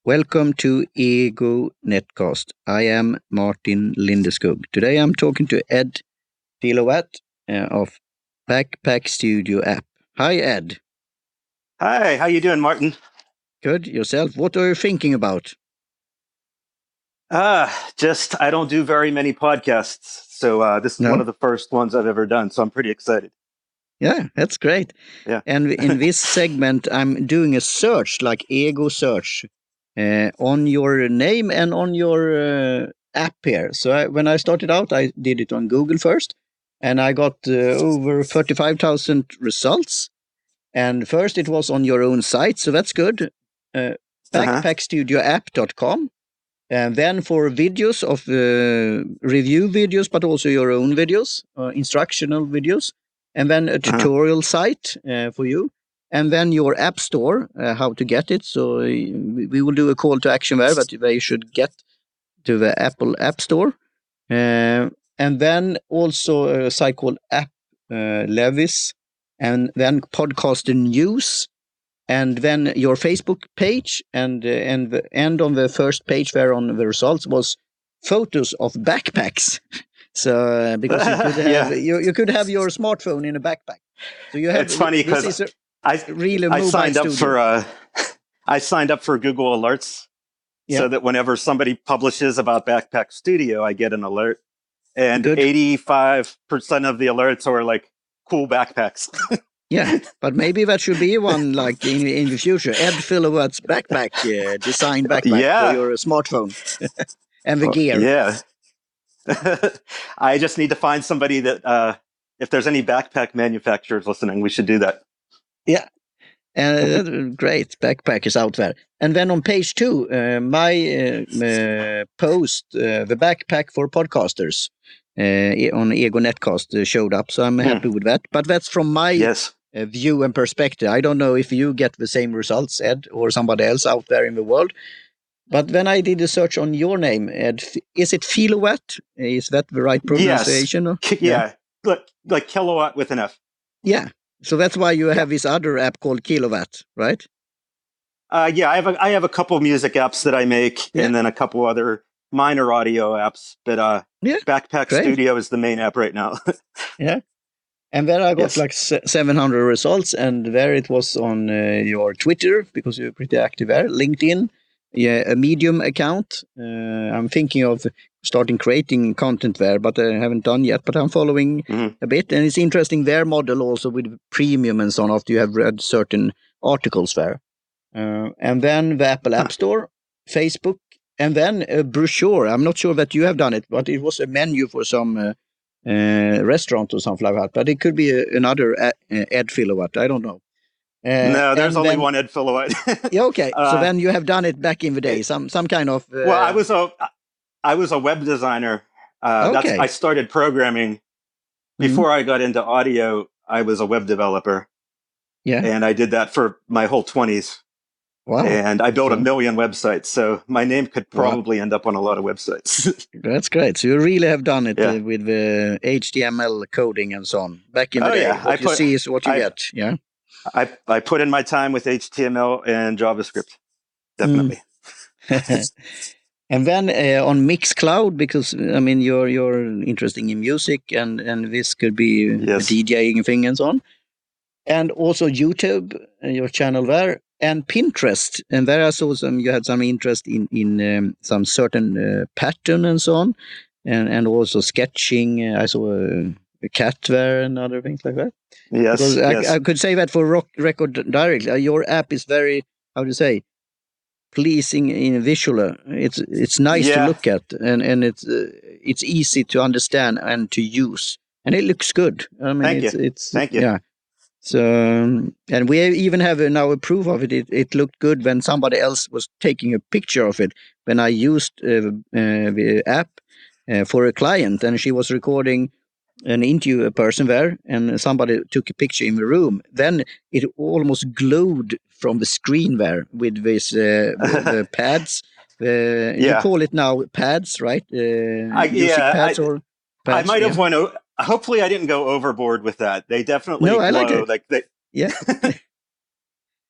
Welcome to EGO NetCast. I am Martin Lindeskog. Today I'm talking to Ed Filowat of Backpack Studio app. Hi, Ed. Hi, how you doing, Martin? Good. Yourself? What are you thinking about? I don't do very many podcasts, so this is one of the first ones I've ever done, so I'm pretty excited. Yeah, that's great. Yeah. And in this segment, I'm doing a search, like Ego search, on your name and on your app here. So when I started out, I did it on Google first, and I got over 35,000 results. And first it was on your own site, so that's good. Backpackstudioapp.com. And then for videos of review videos, but also your own videos, instructional videos. And then a tutorial site for you. And then your app store, how to get it. So we will do a call to action there, but they should get to the Apple App Store. And then also a site called App Levis. And then Podcaster News. And then your Facebook page, and on the first page there on the results was photos of backpacks. So because you could have you could have your smartphone in a backpack. So you have. It's funny because I signed up for I signed up for Google Alerts so that whenever somebody publishes about Backpack Studio, I get an alert, and 85% of the alerts are like cool backpacks. Yeah, but maybe that should be one like in the future. Ed Filowat's backpack, design backpack for your smartphone and the gear. Yeah. I just need to find somebody that, if there's any backpack manufacturers listening, we should do that. Yeah, great. Backpack is out there. And then on page 2, my post, the backpack for podcasters on EGO NetCast showed up. So I'm happy with that. But that's from my view and perspective. I don't know if you get the same results, Ed, or somebody else out there in the world. But when I did a search on your name, Ed, is it Filowat? Is that the right pronunciation? Yes. Yeah, like kilowatt with an F. Yeah. So that's why you have this other app called Kilowatt, right? Yeah, I have a couple music apps that I make, and then a couple other minor audio apps. But Backpack Studio is the main app right now. Yeah. And there I got like 700 results, and there it was on your Twitter, because you're pretty active there, LinkedIn, a Medium account. I'm thinking of creating content there, but I haven't done yet, but I'm following a bit. And it's interesting, their model also with premium and so on, after you have read certain articles there. And then the Apple App Store, Facebook, and then a brochure. I'm not sure that you have done it, but it was a menu for some restaurant or something like that, but it could be another Ed Filowat. I don't know. No, there's only one Ed Filowat. Yeah, okay. So then you have done it back in the day, some kind of. Well, I was a web designer. I started programming before I got into audio. I was a web developer. Yeah, and I did that for my whole 20s. Wow. And I built 1 million websites, so my name could probably end up on a lot of websites. That's great. So you really have done it with the HTML coding and so on. Back in the day, what you see is what you get. Yeah. I put in my time with HTML and JavaScript. Definitely. And then on Mixcloud, because I mean you're interested in music, and this could be a DJing thing and so on. And also YouTube, your channel there. And Pinterest, and there I saw you had some interest in some certain pattern and so on, and also sketching. I saw a cat there and other things like that. Yes, because I could say that for record directly, your app is very, how to say, pleasing in visual. It's nice to look at, and it's easy to understand and to use, and it looks good. I mean, Thank you. Yeah. So, and we even have now a proof of it. It looked good when somebody else was taking a picture of it. When I used the app for a client, and she was recording an interview, a person there, and somebody took a picture in the room. Then it almost glowed from the screen there with this the pads. You call it now pads, right? Music pads or pads, I might have went. Hopefully, I didn't go overboard with that. They definitely glow. I like it.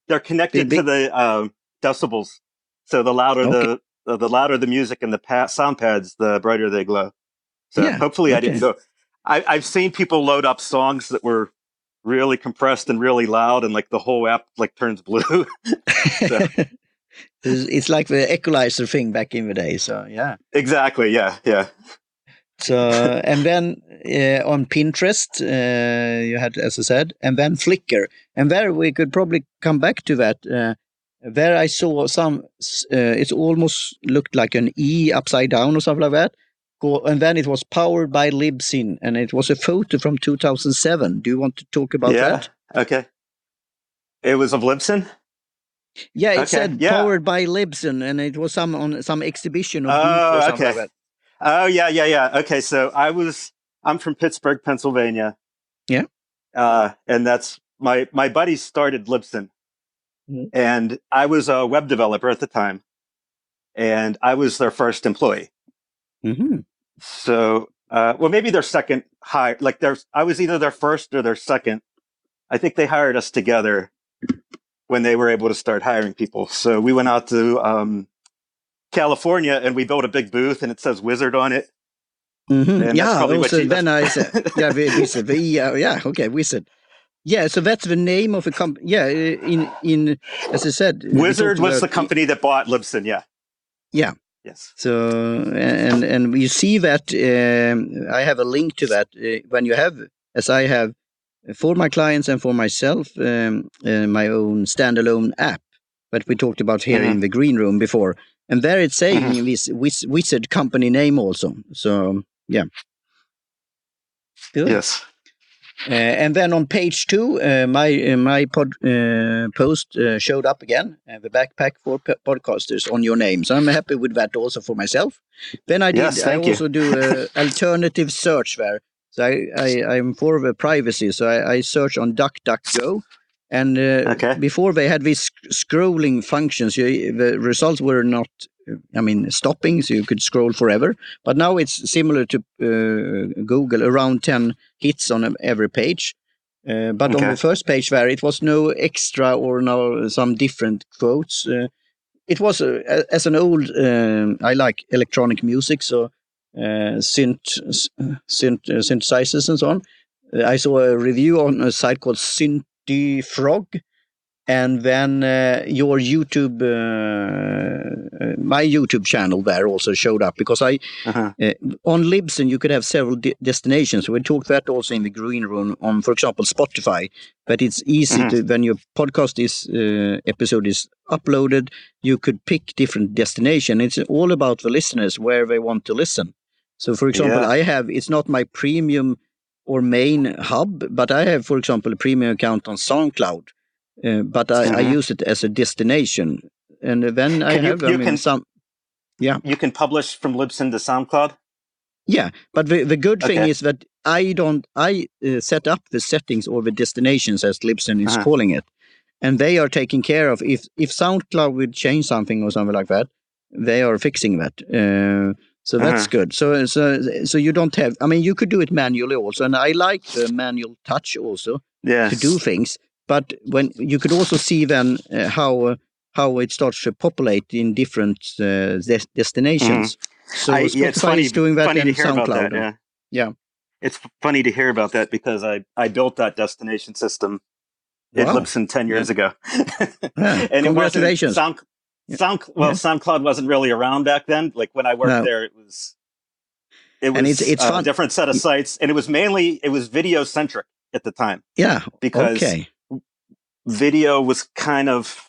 They're connected to the decibels. So the louder the louder the music and the sound pads, the brighter they glow. So hopefully I didn't go. I've seen people load up songs that were really compressed and really loud, and like the whole app like turns blue. It's like the equalizer thing back in the day. So yeah, exactly. Yeah. So and then on Pinterest you had, as I said, and then Flickr, and there we could probably come back to that. There I saw some. It almost looked like an E upside down or something like that. And then it was powered by Libsyn, and it was a photo from 2007. Do you want to talk about that? Okay. It was of Libsyn? Yeah, it said powered by Libsyn, and it was on some exhibition or booth or something like that. Oh, yeah. Okay, so I'm from Pittsburgh, Pennsylvania. Yeah. And that's my buddies started Libsyn. And I was a web developer at the time, and I was their first employee. So, well, maybe their second hire. Like I was either their first or their second. I think they hired us together when they were able to start hiring people. So we went out to California, and we built a big booth, and it says Wizard on it. Yeah, also then I said, Wizard. Wizard. Yeah, so that's the name of the company. Yeah, in as I said, Wizard was the company that bought Libsyn. Yeah. Yeah. Yes. So and you see that I have a link to that when you have, as I have, for my clients and for myself, my own standalone app that we talked about here in the green room before, and there it's saying this Wizard company name also. So yeah. Good. Yes. And then on page 2, my post showed up again, the backpack for podcasters on your name. So I'm happy with that also for myself. Then I also do alternative search there. So I'm for the privacy. So I search on DuckDuckGo. And before they had these scrolling functions, the results were not, stopping, so you could scroll forever. But now it's similar to Google, around 10 hits on every page. But on the first page there, it was no extra or no some different quotes. It was, as an old, I like electronic music, so synthesizers and so on. I saw a review on a site called Frog, and then your YouTube, my YouTube channel there also showed up, because on Libsyn you could have several destinations. We talked that also in the green room on, for example, Spotify. But it's easy to, when your podcast episode is uploaded, you could pick different destination. It's all about the listeners, where they want to listen. So, for example, it's not my premium or main hub, but I have, for example, a premium account on SoundCloud. But I use it as a destination, and then you can publish from Libsyn to SoundCloud. Yeah, but the good thing is that I set up the settings or the destinations, as Libsyn is calling it, and they are taking care of if SoundCloud would change something or something like that, they are fixing that. So that's good. So you don't have. You could do it manually also, and I like the manual touch also to do things. But when you could also see then how it starts to populate in different destinations. So Spotify is doing that, and SoundCloud. Yeah, it's funny to hear about that, because I built that destination system in Libsyn 10 years ago. And congratulations. SoundCloud wasn't really around back then. Like when I worked there, it was it's a different set of sites, and it was video centric at the time. Yeah, because video was kind of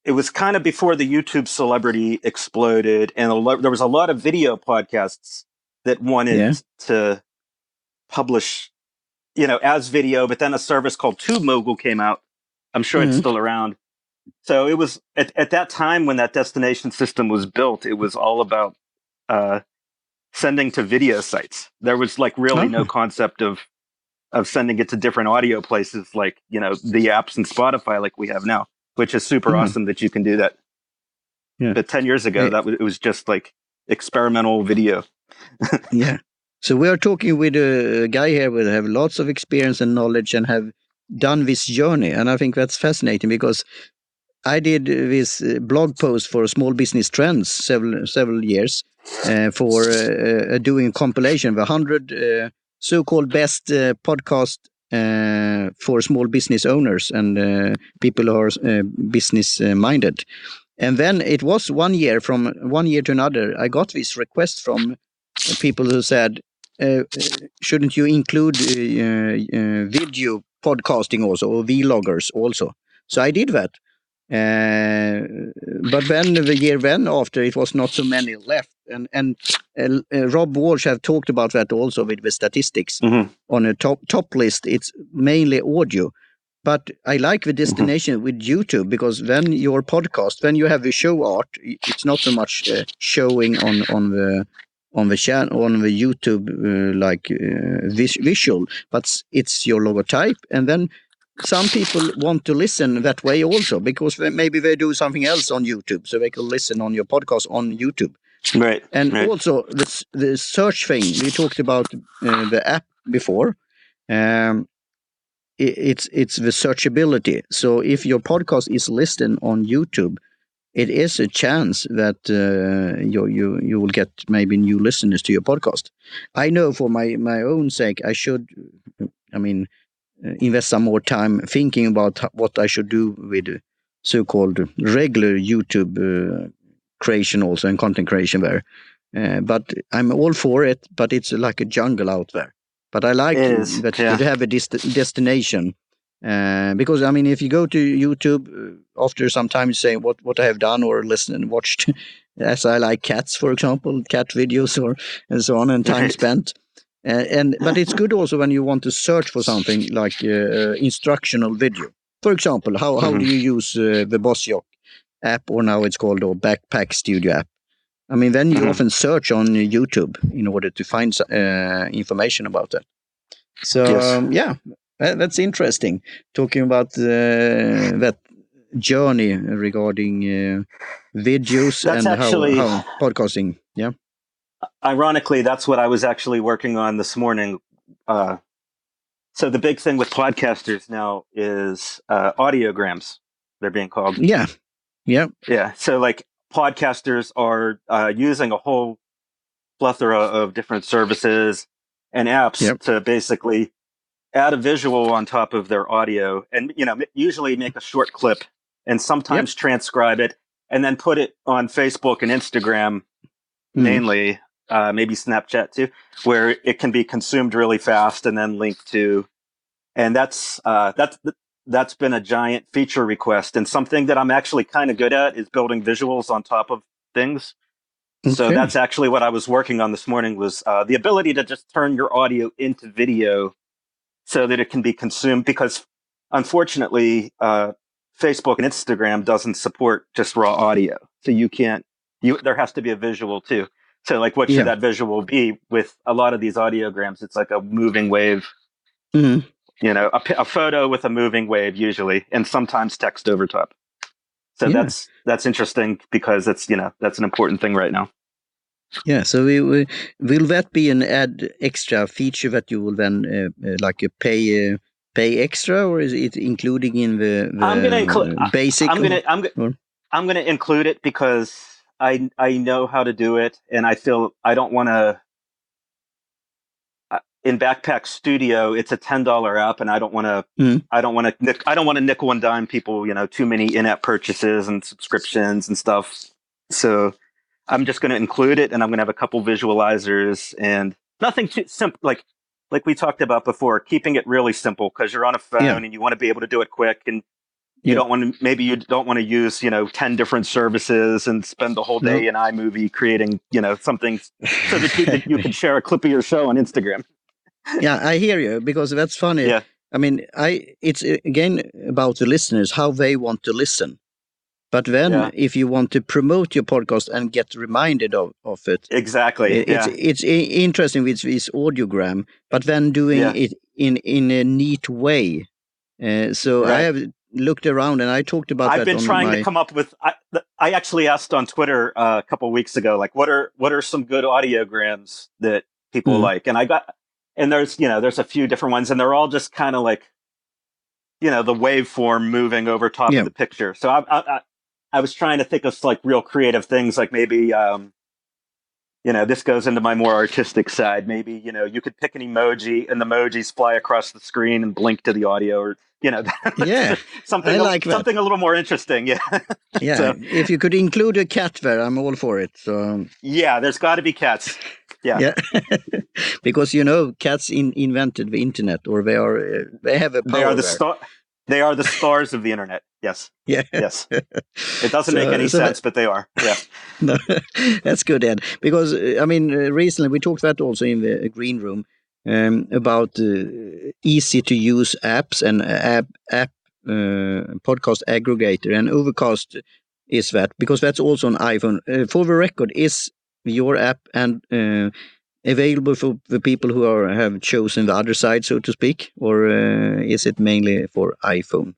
before the YouTube celebrity exploded, and there was a lot of video podcasts that wanted to publish, as video. But then a service called TubeMogul came out. I'm sure it's still around. So it was at that time when that destination system was built, it was all about sending to video sites. There was really no concept of sending it to different audio places, like, the apps and Spotify like we have now, which is super awesome that you can do that. Yeah. But 10 years ago, it was just like experimental video. Yeah. So we are talking with a guy here who have lots of experience and knowledge and have done this journey. And I think that's fascinating, because I did this blog post for Small Business Trends several years for doing a compilation of 100 so-called best podcast for small business owners and people who are business minded. And then it was 1 year, from 1 year to another, I got this request from people who said, shouldn't you include video podcasting also, or vloggers also? So I did that. But then the year then after, it was not so many left. And Rob Walsh have talked about that also with the statistics. On a top list, it's mainly audio. But I like the destination with YouTube, because then your podcast, when you have the show art, it's not so much showing on the channel, on the YouTube visual, but it's your logotype. And then some people want to listen that way also, because maybe they do something else on YouTube, so they can listen on your podcast on YouTube. Right. And also the search thing, we talked about the app before. It's the searchability. So if your podcast is listed on YouTube, it is a chance that you will get maybe new listeners to your podcast. I know for my own sake, I should, invest some more time thinking about what I should do with so-called regular YouTube creation also, and content creation there. But I'm all for it, but it's like a jungle out there. But I like that you have a destination. Because, if you go to YouTube, after some time you say what I have done or listened and watched, as I like cats, for example, cat videos and so on, and time spent. But it's good also when you want to search for something like instructional video. For example, how do you use the Boss Yacht app, or now it's called Backpack Studio app? Then you often search on YouTube in order to find information about that. So, that's interesting. Talking about that journey regarding videos and how podcasting. Yeah. Ironically, that's what I was actually working on this morning. So the big thing with podcasters now is audiograms, they're being called. Yeah. So like podcasters are using a whole plethora of different services and apps to basically add a visual on top of their audio, and usually make a short clip and sometimes transcribe it and then put it on Facebook and Instagram, mainly, maybe Snapchat too, where it can be consumed really fast and then linked to. And that's been a giant feature request, and something that I'm actually kind of good at is building visuals on top of things. Okay. So that's actually what I was working on this morning, was the ability to just turn your audio into video so that it can be consumed, because unfortunately, Facebook and Instagram doesn't support just raw audio. So there has to be a visual too. So like, what should that visual be? With a lot of these audiograms, it's like a moving wave, a photo with a moving wave usually, and sometimes text over top. So that's interesting, because it's, that's an important thing right now. Yeah, so will that be an extra feature that you will then pay extra, or is it including in the basic? I'm gonna include it, because I know how to do it, and I feel I don't want to. In Backpack Studio, it's a $10 app, and I don't want to. I don't want to nickel and dime people. Too many in-app purchases and subscriptions and stuff. So I'm just going to include it, and I'm going to have a couple visualizers, and nothing too simple. Like we talked about before, keeping it really simple, because you're on a phone and you want to be able to do it quick, and you don't want to use 10 different services and spend the whole day in iMovie creating something so that you can share a clip of your show on Instagram. Yeah, I hear you, because that's funny. Yeah. It's again about the listeners, how they want to listen. But then if you want to promote your podcast and get reminded of it. Exactly. It's interesting with this audiogram, but then doing it in a neat way. So I have looked around, and I talked about that. I've been trying to come up with, I actually asked on Twitter a couple of weeks ago, like, what are some good audiograms that people like? And there's a few different ones, and they're all just kind of like the waveform moving over top of the picture. So I was trying to think of like real creative things, like maybe, this goes into my more artistic side. Maybe, you could pick an emoji and the emojis fly across the screen and blink to the audio, or, something a little more interesting. Yeah. Yeah. So, if you could include a cat there, I'm all for it. So yeah, there's got to be cats. Yeah. Yeah. Because, cats invented the internet, or they have a power. They are the stars of the internet. Yes. Yeah. Yes. It doesn't make any sense, but they are. Yeah. No, that's good, Ed. Because recently we talked that also in the green room about easy to use apps and app podcast aggregator, and Overcast is that, because that's also on iPhone. For the record, is your app and available for the people who have chosen the other side, so to speak, or is it mainly for iPhone?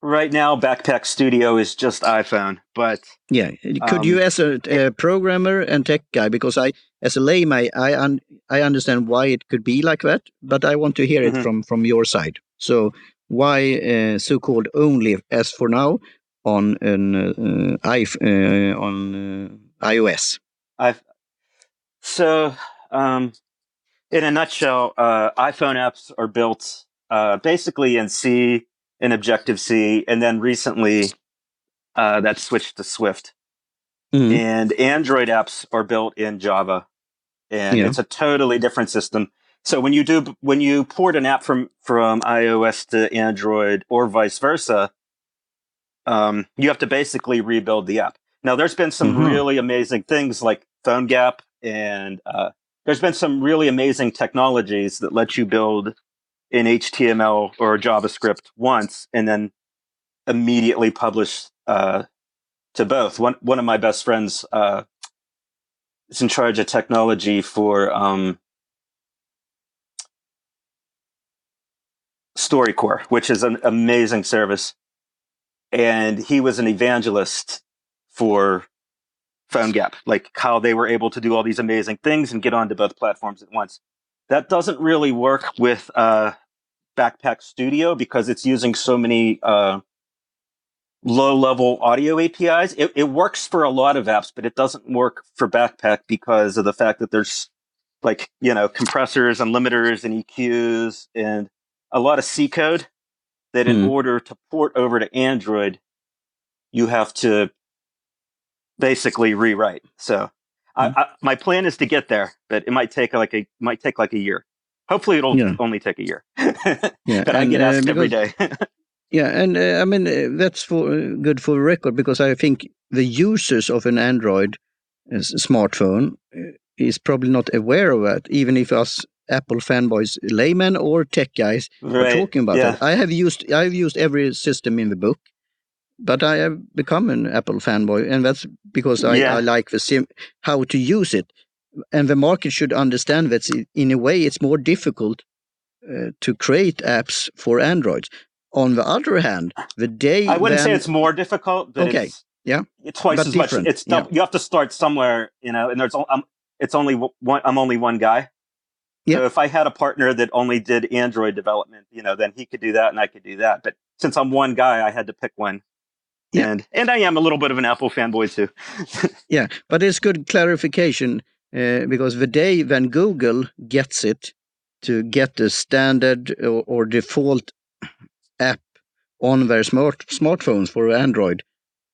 Right now, Backpack Studio is just iPhone, but yeah, could you, as a programmer and tech guy, because as a layman, I understand why it could be like that, but I want to hear it from your side. So why so-called only, as for now, on on iOS? So, in a nutshell, iPhone apps are built basically in C, in Objective-C, and then recently that switched to Swift. And Android apps are built in Java, and it's a totally different system. So when you port an app from iOS to Android or vice versa, you have to basically rebuild the app. Now, there's been some really amazing things like PhoneGap, and there's been some really amazing technologies that let you build in HTML or JavaScript once and then immediately publish to both. One of my best friends is in charge of technology for StoryCorps, which is an amazing service. And he was an evangelist for PhoneGap, like how they were able to do all these amazing things and get onto both platforms at once. That doesn't really work with Backpack Studio because it's using so many low-level audio APIs. It works for a lot of apps, but it doesn't work for Backpack because of the fact that there's compressors and limiters and EQs and a lot of C code that in order to port over to Android, you have to basically rewrite. So my plan is to get there, but it might take like a year. Hopefully it'll only take a year. But I get asked every day. Yeah, and that's good for the record, because I think the users of an Android smartphone is probably not aware of that, even if us Apple fanboys, laymen or tech guys, are talking about that. I've used every system in the book, but I have become an Apple fanboy, and that's because I like how to use it. And the market should understand that in a way it's more difficult to create apps for Androids. On the other hand, I wouldn't say it's more difficult, but it's twice as much. You have to start somewhere, and there's it's only one. I'm only one guy. So if I had a partner that only did Android development, then he could do that and I could do that. But since I'm one guy, I had to pick one. And I am a little bit of an Apple fanboy too. Yeah, but it's good clarification because the day when Google gets it to get the standard or default app on their smartphones for Android,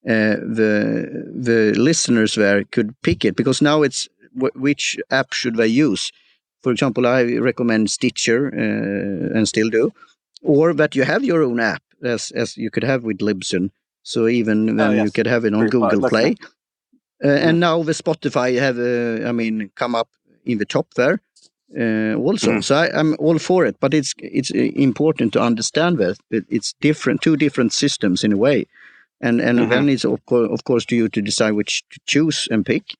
the listeners there could pick it, because now it's which app should they use. For example, I recommend Stitcher and still do, or that you have your own app as you could have with Libsyn. So even then you could have it on Google Play. And now the Spotify have come up in the top there also. So I'm all for it, but it's important to understand that it's two different systems in a way, and then it's of course to you to decide which to choose and pick.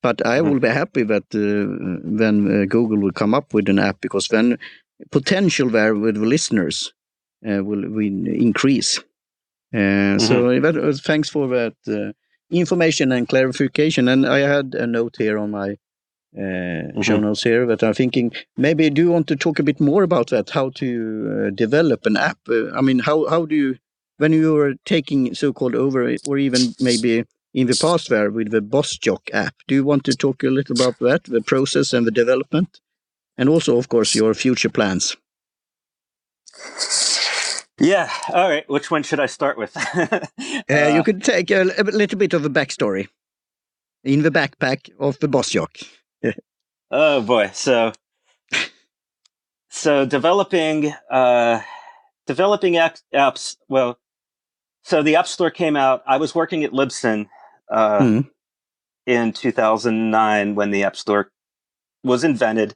But I will be happy that when Google will come up with an app, because then potential there with the listeners will increase. So thanks for that information and clarification. And I had a note here on my show notes here that I'm thinking, maybe do you want to talk a bit more about that, how to develop an app? I mean, how do you, when you were taking so-called over, or even maybe in the past there with the BossJock app, do you want to talk a little about that, the process and the development? And also, of course, your future plans. Yeah. All right. Which one should I start with? You could take a little bit of a backstory in the backpack of the BossJock. Oh boy. So developing apps. Well, so the App Store came out. I was working at Libsyn in 2009 when the App Store was invented.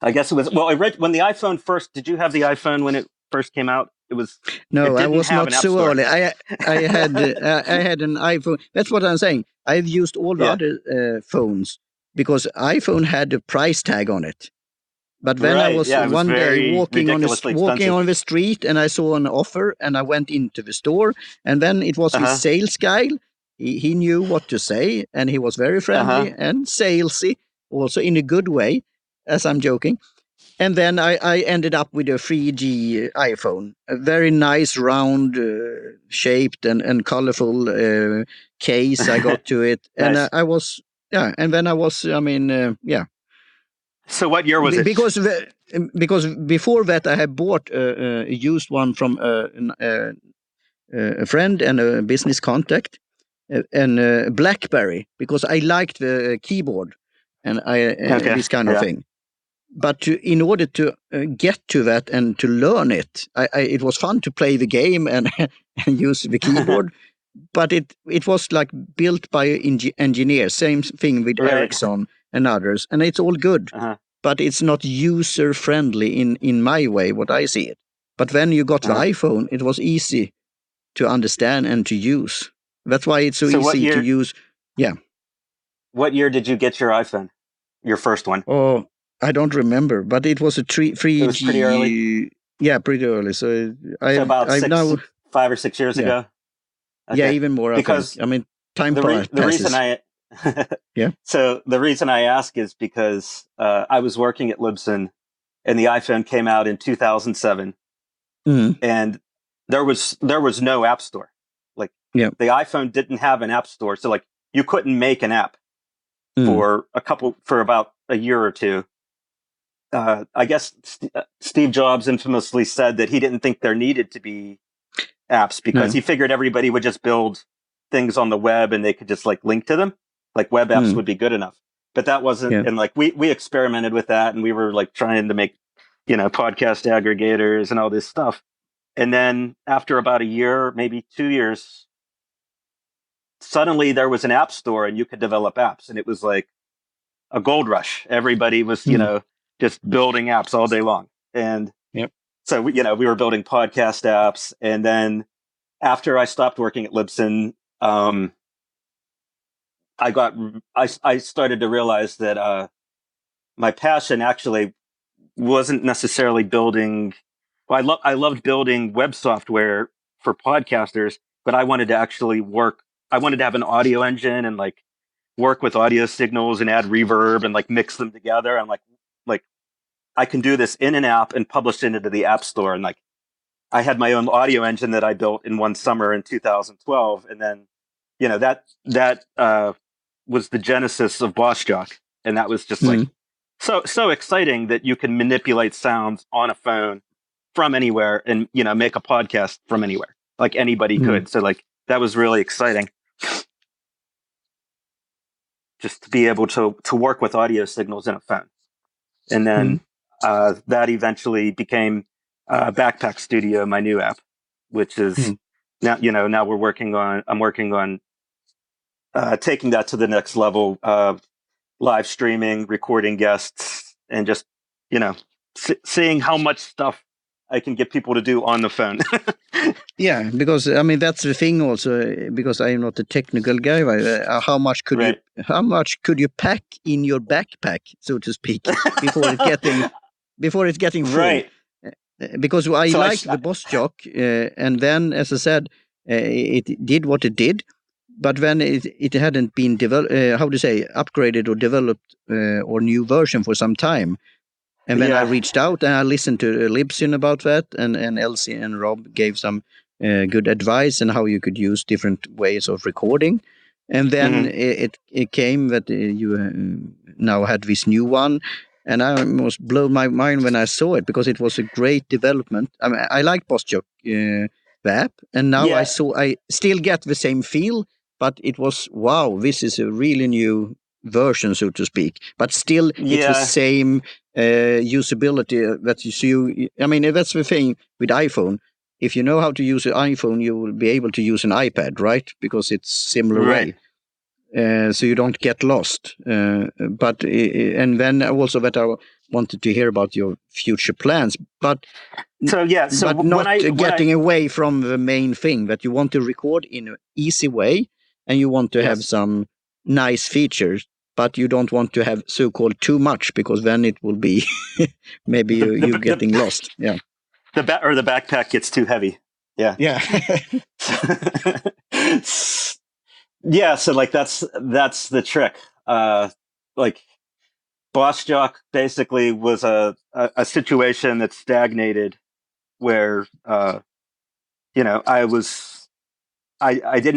I guess it was, well, when the iPhone first, did you have the iPhone when it first came out? It was, no, I was not so early. I had an iPhone. That's what I'm saying. I've used all the other phones because iPhone had a price tag on it. But when I was one day walking on the street and I saw an offer and I went into the store, and then it was his sales guy. He knew what to say, and he was very friendly and salesy, also in a good way, as I'm joking. And then I ended up with a 3G iPhone, a very nice round shaped and colorful case. I got to it, and nice. I was, and then I was, So what year was it? Because before that I had bought a used one from a friend and a business contact, and BlackBerry, because I liked the keyboard and this kind of thing. But in order to get to that and to learn it, it was fun to play the game and use the keyboard. But it was like built by engineers. Same thing with Ericsson and others, and it's all good. But it's not user friendly in my way, what I see it. But when you got the iPhone, it was easy to understand and to use. That's why it's so easy to use. Yeah. What year did you get your iPhone? Your first one? Oh, I don't remember, but it was a 3G. It was pretty early. Yeah, pretty early. So about 5 or 6 years ago. Okay. Yeah, even more. Because I mean, time passes. The reason So the reason I ask is because I was working at Libsyn, and the iPhone came out in 2007, and there was no app store. Like the iPhone didn't have an app store, so like you couldn't make an app for about a year or two. I guess Steve Jobs infamously said that he didn't think there needed to be apps because he figured everybody would just build things on the web and they could just like link to them. Like web apps would be good enough. But that wasn't, and like we experimented with that, and we were like trying to make, podcast aggregators and all this stuff. And then after about a year, maybe 2 years, suddenly there was an app store and you could develop apps, and it was like a gold rush. Everybody was, just building apps all day long. And so, we were building podcast apps. And then after I stopped working at Libsyn, I started to realize that my passion actually wasn't necessarily building. Well, I loved building web software for podcasters, but I wanted to actually work. I wanted to have an audio engine and like work with audio signals and add reverb and like mix them together. I'm like I can do this in an app and publish it into the App Store. And like I had my own audio engine that I built in one summer in 2012, and then that was the genesis of BossJock, and that was just like so exciting that you can manipulate sounds on a phone from anywhere and make a podcast from anywhere, like anybody could. So like that was really exciting, just to be able to work with audio signals in a phone. And then that eventually became Backpack Studio, my new app, which is now I'm working on taking that to the next level, live streaming, recording guests, and just, seeing how much stuff I can get people to do on the phone. Yeah, because I mean that's the thing also, because I am not a technical guy. How much could you pack in your backpack, so to speak, before it's getting full? Right. Because I liked the BossJock, and then, as I said, it did what it did. but when it hadn't been upgraded or developed or new version for some time. And when I reached out and I listened to Libsyn about that, and Elsie and Rob gave some good advice on how you could use different ways of recording. And then it came that you now had this new one. And I almost blew my mind when I saw it, because it was a great development. I mean, I like Postjock, the app, and now I still get the same feel, but it was, wow, this is a really new version, so to speak. But still, it's the same usability that you see. I mean, that's the thing with iPhone. If you know how to use an iPhone, you will be able to use an iPad, right? Because it's similar way. So you don't get lost. But and then also that I wanted to hear about your future plans. But but not getting away from the main thing, that you want to record in an easy way, and you want to have some nice features, but you don't want to have so-called too much, because then it will be maybe you getting lost. Yeah. The backpack gets too heavy. Yeah. Yeah. Yeah, so like that's the trick. Like Postjock basically was a situation that stagnated, where I didn't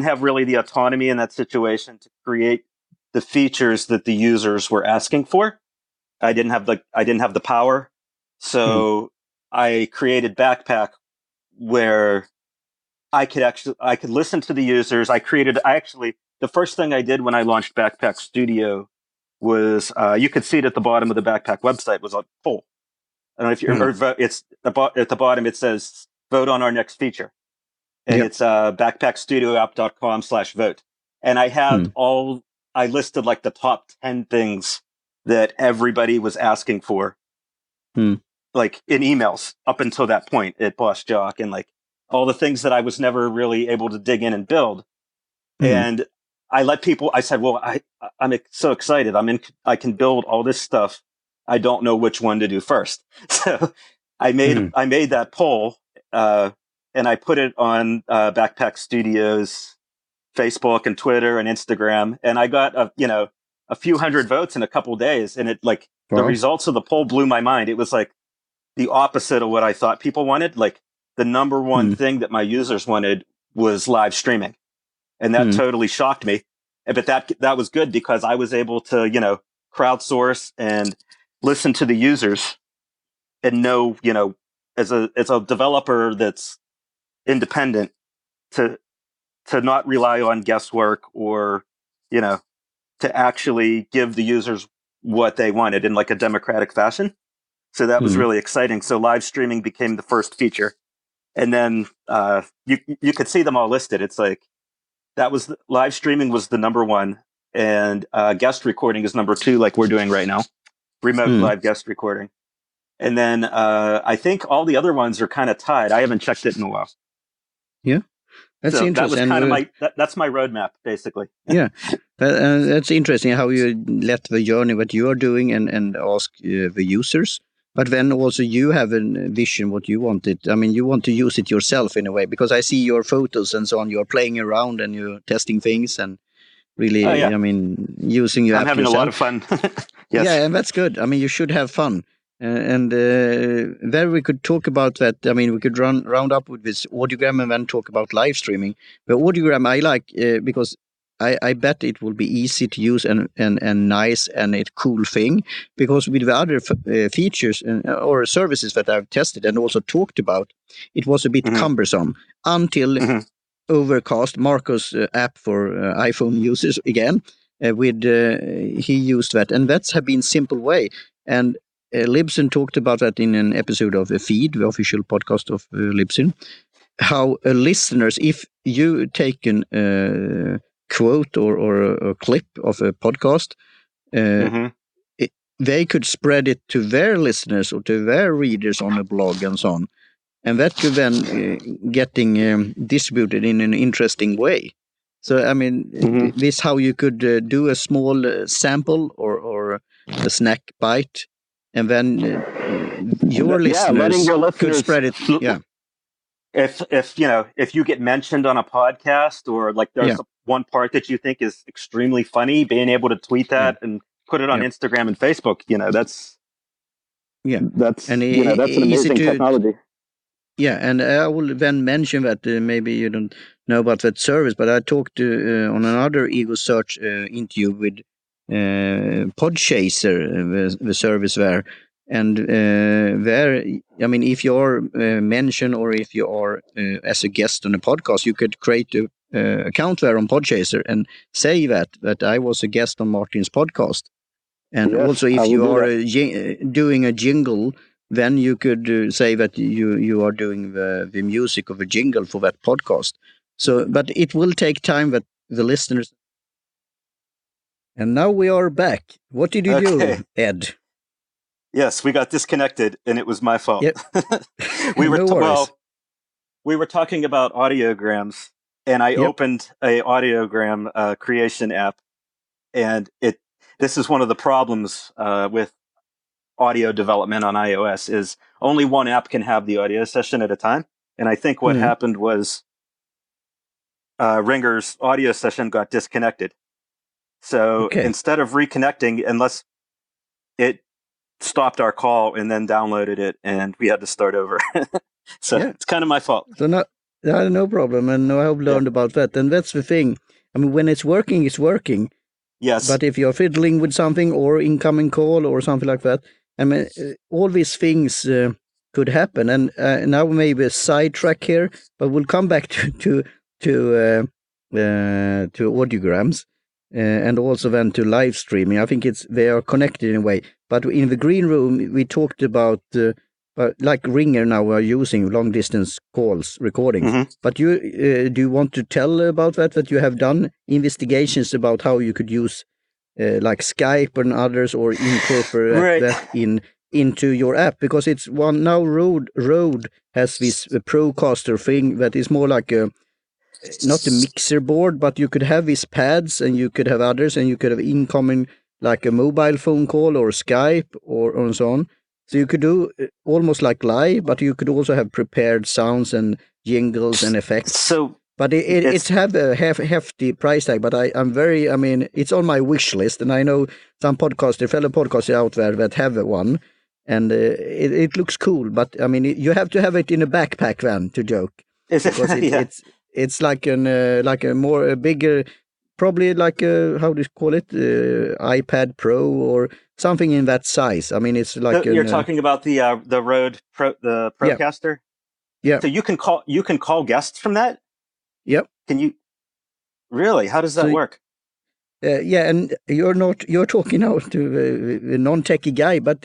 have really the autonomy in that situation to create the features that the users were asking for. I didn't have the power. So I created Backpack, where I could listen to the users. The first thing I did when I launched Backpack Studio was, you could see it at the bottom of the Backpack website, was a poll. I don't know if you remember, it's at the bottom, it says vote on our next feature. And it's backpackstudioapp.com/vote. And I had I listed like the top 10 things that everybody was asking for, like in emails up until that point at Postjock, and like all the things that I was never really able to dig in and build. And I said, well, I'm so excited. I can build all this stuff. I don't know which one to do first. So I made that poll, and I put it on Backpack Studios Facebook and Twitter and Instagram, and I got a few hundred votes in a couple days, and the results of the poll blew my mind. It was like the opposite of what I thought people wanted. Like the number one thing that my users wanted was live streaming, and that totally shocked me. But that was good, because I was able to crowdsource and listen to the users, and know as a developer that's independent, to not rely on guesswork, or to actually give the users what they wanted in like a democratic fashion. So that was really exciting. So live streaming became the first feature, and then you could see them all listed. It's like live streaming was the number one, and guest recording is number two, like we're doing right now, remote live guest recording. And then I think all the other ones are kind of tied. I haven't checked it in a while. Yeah. That's interesting. That was kind of that's my roadmap, basically. Yeah, that's interesting how you let the journey what you are doing and ask the users. But then also you have a vision what you wanted. I mean, you want to use it yourself in a way, because I see your photos and so on. You're playing around and you're testing things and really, I mean, using your app having yourself. A lot of fun. Yes. Yeah, and that's good. I mean, you should have fun. And there we could talk about that. I mean, we could round up with this audiogram and then talk about live streaming. The audiogram I like because I bet it will be easy to use and nice and a cool thing. Because with the other features or services that I've tested and also talked about, it was a bit cumbersome until Overcast, Marco's app for iPhone users again. He used that, and that's have been simple way. And Libsyn talked about that in an episode of Feed, the official podcast of Libsyn, how listeners, if you take a quote or a clip of a podcast, they could spread it to their listeners or to their readers on a blog and so on. And that could then getting distributed in an interesting way. So, I mean, this how you could do a small sample or a snack bite, and then your listeners could spread it. Yeah. If you get mentioned on a podcast, or like there's one part that you think is extremely funny, being able to tweet that and put it on Instagram and Facebook, that's an amazing technology. Yeah, and I will then mention that maybe you don't know about that service, but I talked on another Ego Search interview with Podchaser, the service there. And there, I mean, if you're mentioned or if you are as a guest on a podcast, you could create a account there on Podchaser and say that I was a guest on Martin's podcast. And also, if you are doing a jingle, then you could say that you are doing the music of a jingle for that podcast. So, but it will take time that the listeners. And now we are back. What did you do, Ed? Yes, we got disconnected, and it was my fault. Yep. we were talking about audiograms, and I opened a audiogram creation app, and this is one of the problems with audio development on iOS is only one app can have the audio session at a time. And I think what happened was Ringr's audio session got disconnected. So instead of reconnecting, unless it stopped our call and then downloaded it, and we had to start over. So it's kind of my fault. So no problem. And I've learned about that. And that's the thing. I mean, when it's working, it's working. Yes. But if you're fiddling with something or incoming call or something like that, I mean, all these things could happen. And now maybe a sidetrack here, but we'll come back to audiograms and also then to live streaming. I think they are connected in a way. But in the green room, we talked about like Ringr now are using long distance calls recordings. But do you want to tell about that you have done investigations about how you could use like Skype and others or incorporate that into your app? Because it's one now Rode has this Procaster thing that is more like not a mixer board, but you could have these pads and you could have others and you could have incoming like a mobile phone call or Skype or so on. So you could do almost like live, but you could also have prepared sounds and jingles and effects. So, but it's have a hefty price tag. But I mean, it's on my wish list, and I know some fellow podcasters out there that have one, and it looks cool. But I mean, you have to have it in a backpack then to joke. Because it's like a bigger. Probably like how do you call it, iPad Pro or something in that size. I mean, it's like you're talking about the Rode the Procaster. Yeah. So you can call guests from that. Yep. Can you really? How does that work? And you're talking now to a non-techie guy, but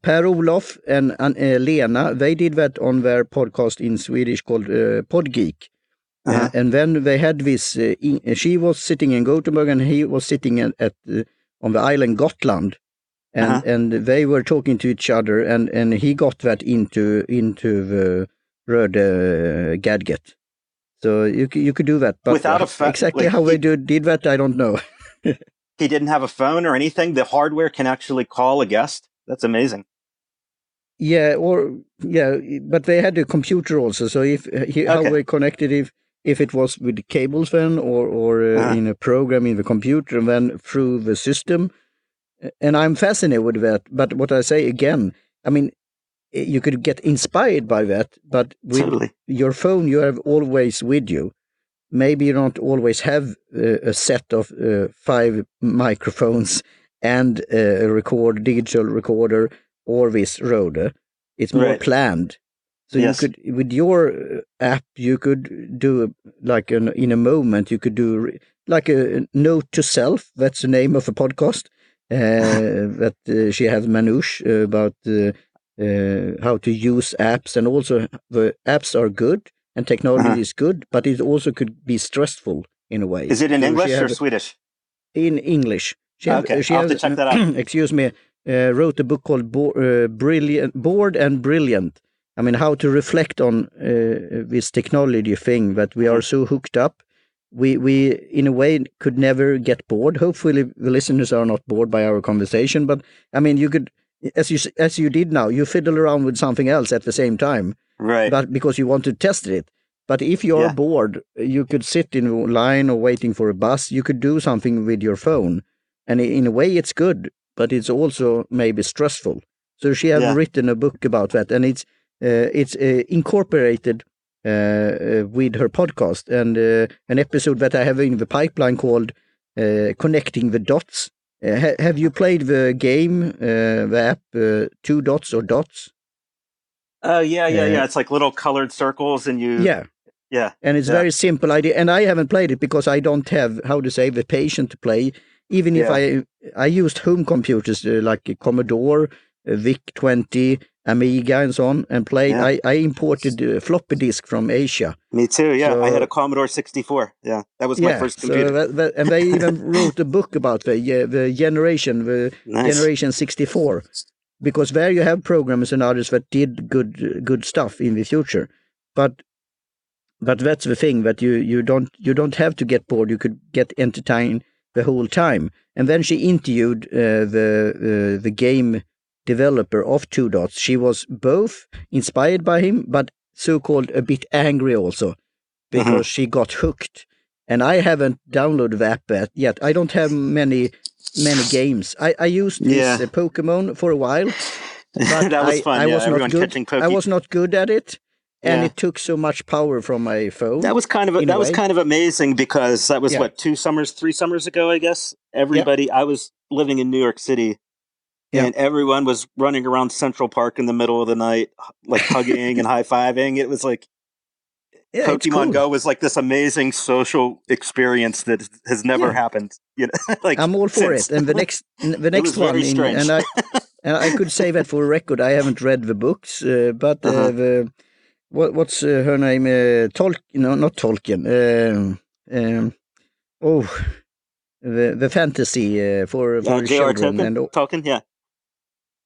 Per-Olof and Lena, they did that on their podcast in Swedish called Podgeek. And then they had this, she was sitting in Gothenburg and he was sitting on the island Gotland. And they were talking to each other and he got that into the Rode gadget. So you could do that. But without a phone? Exactly how they did that, I don't know. He didn't have a phone or anything? The hardware can actually call a guest? That's amazing. Yeah, but they had a computer also. So how they connected if it was with cables then or in a program in the computer and then through the system. And I'm fascinated with that. But what I say again, I mean, you could get inspired by that, but with your phone, you have always with you. Maybe you don't always have a set of 5 microphones and a digital recorder or this Rode. It's more planned. So you could, with your app, you could do like in a moment, you could do like a note to self. That's the name of a podcast that she has Manouche about how to use apps. And also the apps are good and technology is good, but it also could be stressful in a way. Is it in English or Swedish? In English. She I'll have to check that out. Excuse me, wrote a book called Bored and Brilliant. I mean, how to reflect on this technology thing that we are so hooked up. We in a way could never get bored. Hopefully the listeners are not bored by our conversation. But I mean, you could, as you did now, you fiddle around with something else at the same time. Right. But because you want to test it. But if you're bored, you could sit in line or waiting for a bus. You could do something with your phone. And in a way, it's good, but it's also maybe stressful. So she has written a book about that, and it's incorporated with her podcast, and an episode that I have in the pipeline called Connecting the Dots. Have you played the game, the app, Two Dots or Dots? Yeah. It's like little colored circles, and you. Yeah. And it's very simple idea. And I haven't played it because I don't have, the patience to play. Even if I used home computers like a Commodore, VIC-20, Amiga, and so on, and played. I imported a floppy disk from Asia. Me too. Yeah, so, I had a Commodore 64. Yeah, that was my first computer. So and they even wrote a book about the Generation 64, because there you have programmers and others that did good stuff in the future, but that's the thing, that you don't have to get bored. You could get entertained the whole time. And then she interviewed the game developer of Two Dots. She was both inspired by him, but so-called a bit angry also, because she got hooked. And I haven't downloaded the app yet. I don't have many games. I used this Pokemon for a while, but that was fun. Everyone catching Pokemon. I was not good at it. And it took so much power from my phone. That was kind of amazing, because that was 3 summers ago, I guess. Everybody, I was living in New York City, and everyone was running around Central Park in the middle of the night, like hugging and high-fiving. It was like Pokemon Go was like this amazing social experience that has never happened. Like I'm all for it. And the next one, and I could say that for a record, I haven't read the books, but what's her name? Tolkien? No, not Tolkien. The fantasy for children and Tolkien,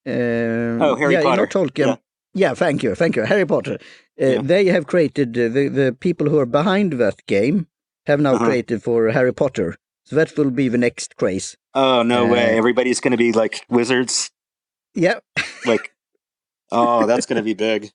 Harry Potter. Tolkien. Yeah, thank you, Harry Potter. They have created the people who are behind that game have now created for Harry Potter. So that will be the next craze. Oh, no way! Everybody's going to be like wizards. Yeah, like. Oh, that's going to be big.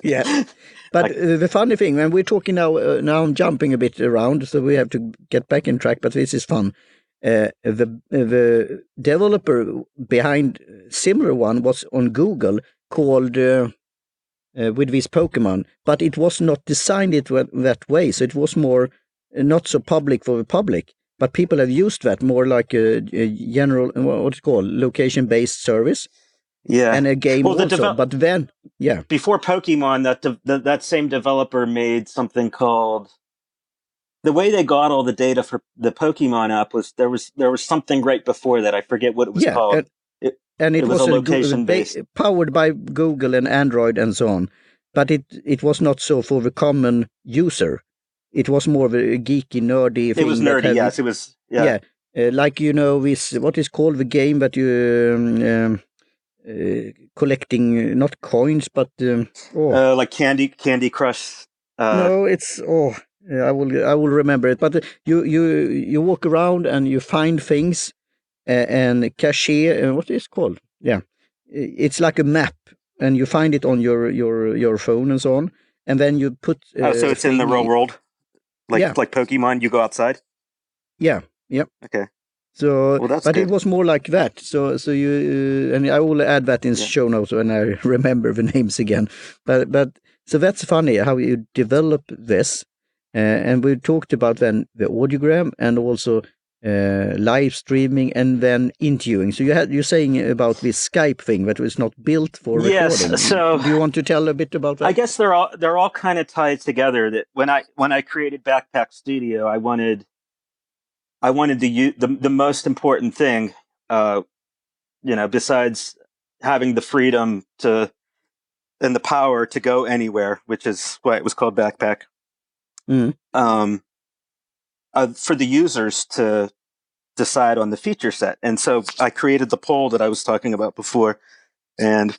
Yeah. But the funny thing, when we're talking now I'm jumping a bit around, so we have to get back in track, but this is fun. The developer behind similar one was on Google, called with this Pokemon, but it was not designed that way, so it was more not so public for the public. But people have used that more like a general, what's it called, location-based service. Yeah, and a game also. But then, before Pokemon, that same developer made something called. The way they got all the data for the Pokemon app was there was something right before that. I forget what it was called. And it was a location based, powered by Google and Android and so on. But it was not so for the common user. It was more of a geeky, nerdy thing. It was nerdy, yes. It was, like, this, what is called the game that you... collecting not coins but like Candy Crush. No, it's I will remember it. But you walk around and you find things and cache. What is it called? Yeah, it's like a map, and you find it on your phone and so on, and then you put. So it's in the real world, like Pokemon. You go outside. Yeah. Yep. Okay. So, but good. It was more like that. So you and I will add that in show notes when I remember the names again. But so that's funny how you develop this, and we talked about then the audiogram and also live streaming and then interviewing. So you're saying about this Skype thing that was not built for recording. Yes. So do you want to tell a bit about that? I guess they're all kind of tied together. That when I created Backpack Studio, I wanted to use the most important thing, besides having the freedom and the power to go anywhere, which is why it was called Backpack. For the users to decide on the feature set. And so I created the poll that I was talking about before, and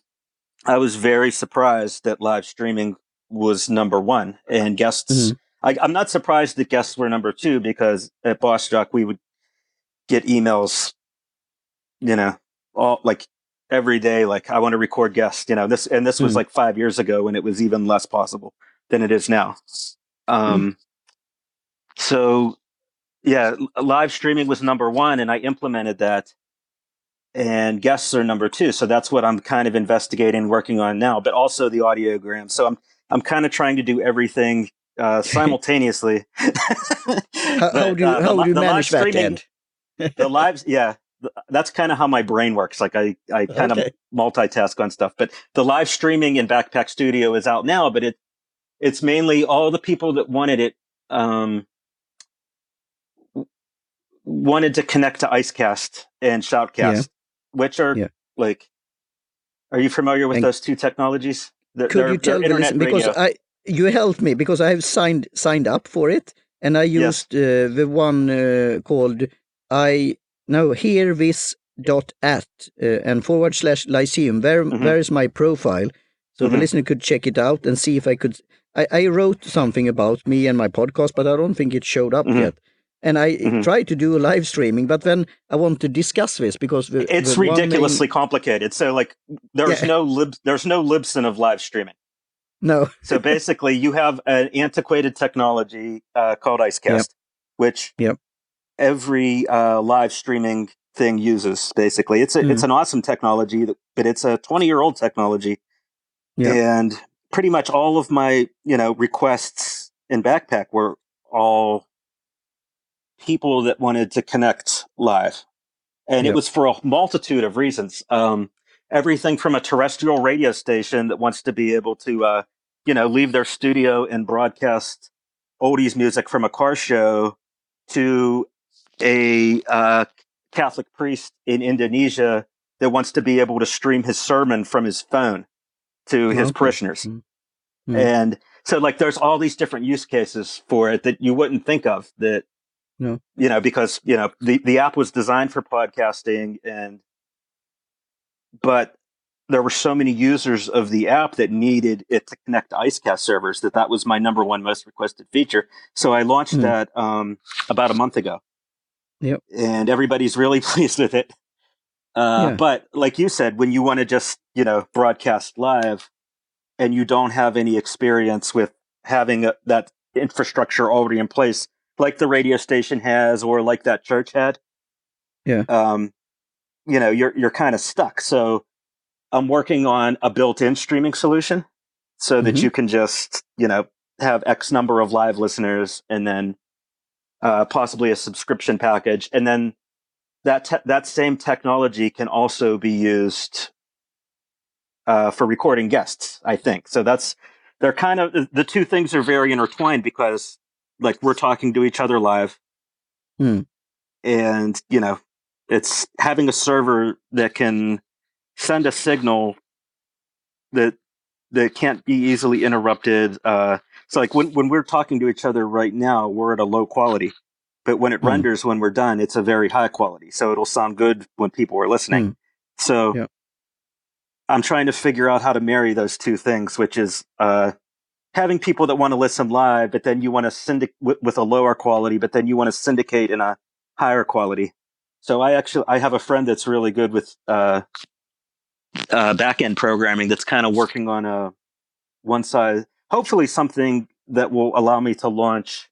I was very surprised that live streaming was number one, and guests. I'm not surprised that guests were number two, because at BossJock we would get emails, all like every day, like, I want to record guests, this was like 5 years ago, when it was even less possible than it is now. So yeah, live streaming was number one, and I implemented that. And guests are number two. So that's what I'm kind of investigating, working on now, but also the audiogram. So I'm kind of trying to do everything simultaneously. How do you manage that, Ed? The lives, yeah, that's kind of how my brain works. Like I kind of multitask on stuff. But the live streaming in Backpack Studio is out now, but it's mainly all the people that wanted it. Wanted to connect to Icecast and Shoutcast, which are like, are you familiar with those two technologies? Could you tell me, because you helped me, because I have signed up for it, and I used the one called hearvis.at and /Lyceum. Where is my profile? So the listener could check it out and see if I could. I wrote something about me and my podcast, but I don't think it showed up yet. And I tried to do a live streaming, but then I want to discuss this because it's ridiculously complicated. So like there's no Libsyn of live streaming. No. So basically you have an antiquated technology called Icecast, which every live streaming thing uses. Basically, it's an awesome technology, but it's a 20-year-old technology. And pretty much all of my requests in Backpack were all people that wanted to connect live, and it was for a multitude of reasons. Everything from a terrestrial radio station that wants to be able to leave their studio and broadcast oldies music from a car show, to a Catholic priest in Indonesia that wants to be able to stream his sermon from his phone to his parishioners. And so like there's all these different use cases for it that you wouldn't think of, that because the app was designed for podcasting, but there were so many users of the app that needed it to connect to Icecast servers that was my number one most requested feature. So I launched that about a month ago. And everybody's really pleased with it. But like you said, when you want to just broadcast live and you don't have any experience with having that infrastructure already in place, like the radio station has, or like that church had, you're kind of stuck. So I'm working on a built-in streaming solution so that you can just, have X number of live listeners, and then possibly a subscription package. And then that same technology can also be used for recording guests, I think. So they're kind of, the two things are very intertwined, because like we're talking to each other live, and it's having a server that can send a signal that can't be easily interrupted. So like when we're talking to each other right now, we're at a low quality, but when it renders, when we're done, it's a very high quality. So it'll sound good when people are listening. So I'm trying to figure out how to marry those two things, which is having people that want to listen live, but then you want to syndicate with a lower quality, but then you want to syndicate in a higher quality. So I have a friend that's really good with back-end programming, that's kind of working on one side, hopefully something that will allow me to launch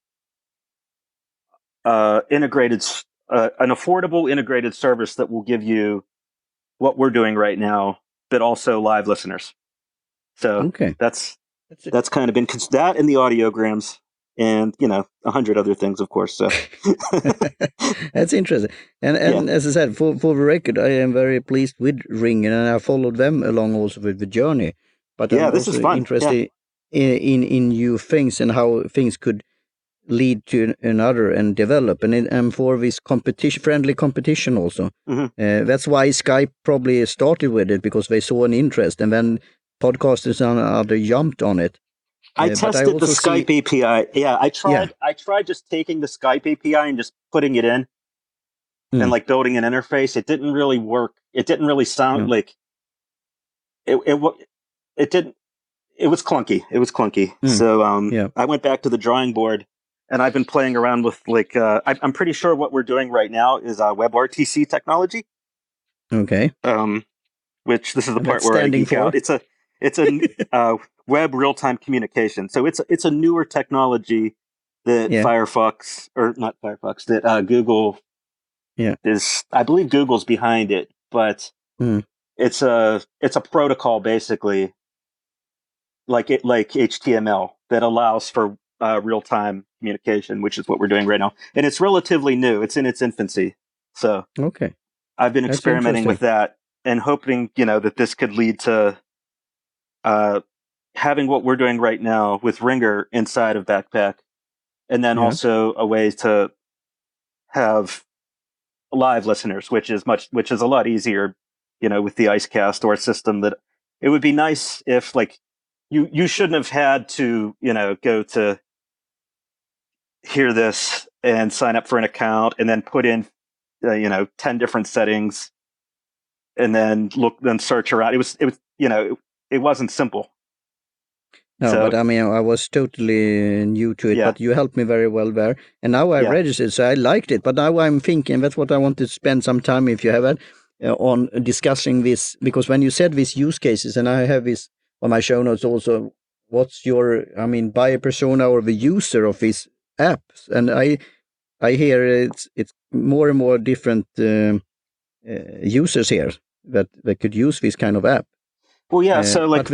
an affordable integrated service that will give you what we're doing right now, but also live listeners. So that's kind of been that, and the audiograms, and 100 other things, of course. So that's interesting. And as I said, for the record, I am very pleased with Ringr, and I followed them along also with the journey. But I'm this also is fun. interested in new things and how things could lead to another and develop, and for this friendly competition also. That's why Skype probably started with it, because they saw an interest, and then podcasters and other jumped on it. I tested the Skype API. Yeah, I tried just taking the Skype API and just putting it in and like building an interface. It didn't really work. It didn't really sound like it didn't. It was clunky. So I went back to the drawing board, and I've been playing around with like I'm pretty sure what we're doing right now is WebRTC technology. Okay. Which this is the part where I geek out. It's a web real-time communication. So it's a newer technology that Firefox, or not Firefox, that Google is. I believe Google's behind it, but it's a protocol basically, like HTML, that allows for real-time communication, which is what we're doing right now. And it's relatively new. It's in its infancy. So I've been experimenting with that and hoping, that this could lead to having what we're doing right now with Ringr inside of Backpack, and then also a way to have live listeners, which is a lot easier, with the IceCast or system. That it would be nice if, like, you shouldn't have had to, go to hear this and sign up for an account and then put in, 10 different settings and then search around. It was, it wasn't simple. No, but I mean, I was totally new to it, but you helped me very well there. And now I registered, so I liked it. But now I'm thinking, that's what I want to spend some time, if you have it, on discussing this. Because when you said these use cases, and I have this on my show notes also, what's your, buyer persona or the user of these apps? And I hear it's more and more different users here that could use this kind of app. Well, yeah, so like...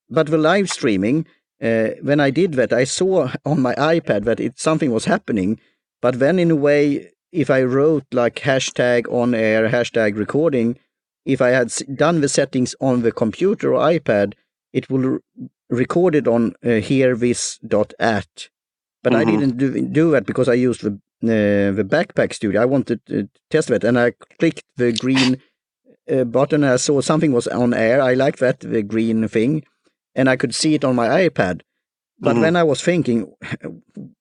But the live streaming, when I did that, I saw on my iPad that something was happening. But then in a way, if I wrote like hashtag on air, hashtag recording, if I had done the settings on the computer or iPad, it will record it on hearthis.at. But I didn't do that because I used the Backpack Studio. I wanted to test that, and I clicked the green button. I saw something was on air. I liked that, the green thing. And I could see it on my iPad. But when I was thinking,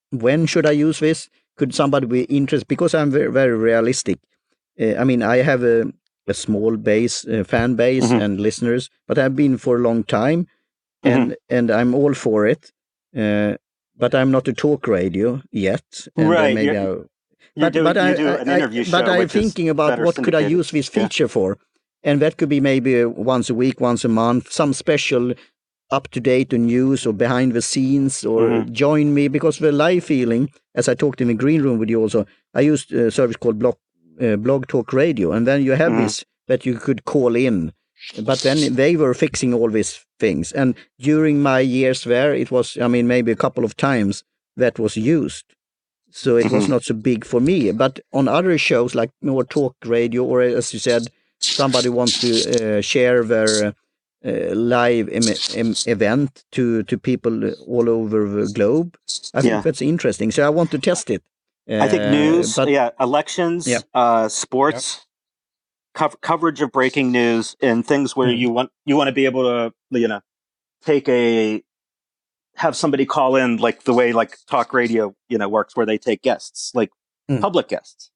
when should I use this? Could somebody be interested? Because I'm very, very realistic. I have a small base, fan base and listeners, but I've been for a long time, and I'm all for it. But I'm not a talk radio yet. And right. Maybe but I'm thinking about what could I use this feature for? And that could be maybe once a week, once a month, some special up-to-date news or behind the scenes, or join me, because the live feeling, as I talked in the green room with you also, I used a service called Blog Talk Radio, and then you have this that you could call in, but then they were fixing all these things. And during my years there, it was, maybe a couple of times that was used. So it was not so big for me. But on other shows like more talk radio, or as you said, somebody wants to share their live event to people all over the globe. I think that's interesting. So I want to test it. I think news, elections, sports, coverage of breaking news, and things where you want to be able to, have somebody call in, like the way like talk radio, works, where they take guests, like public guests.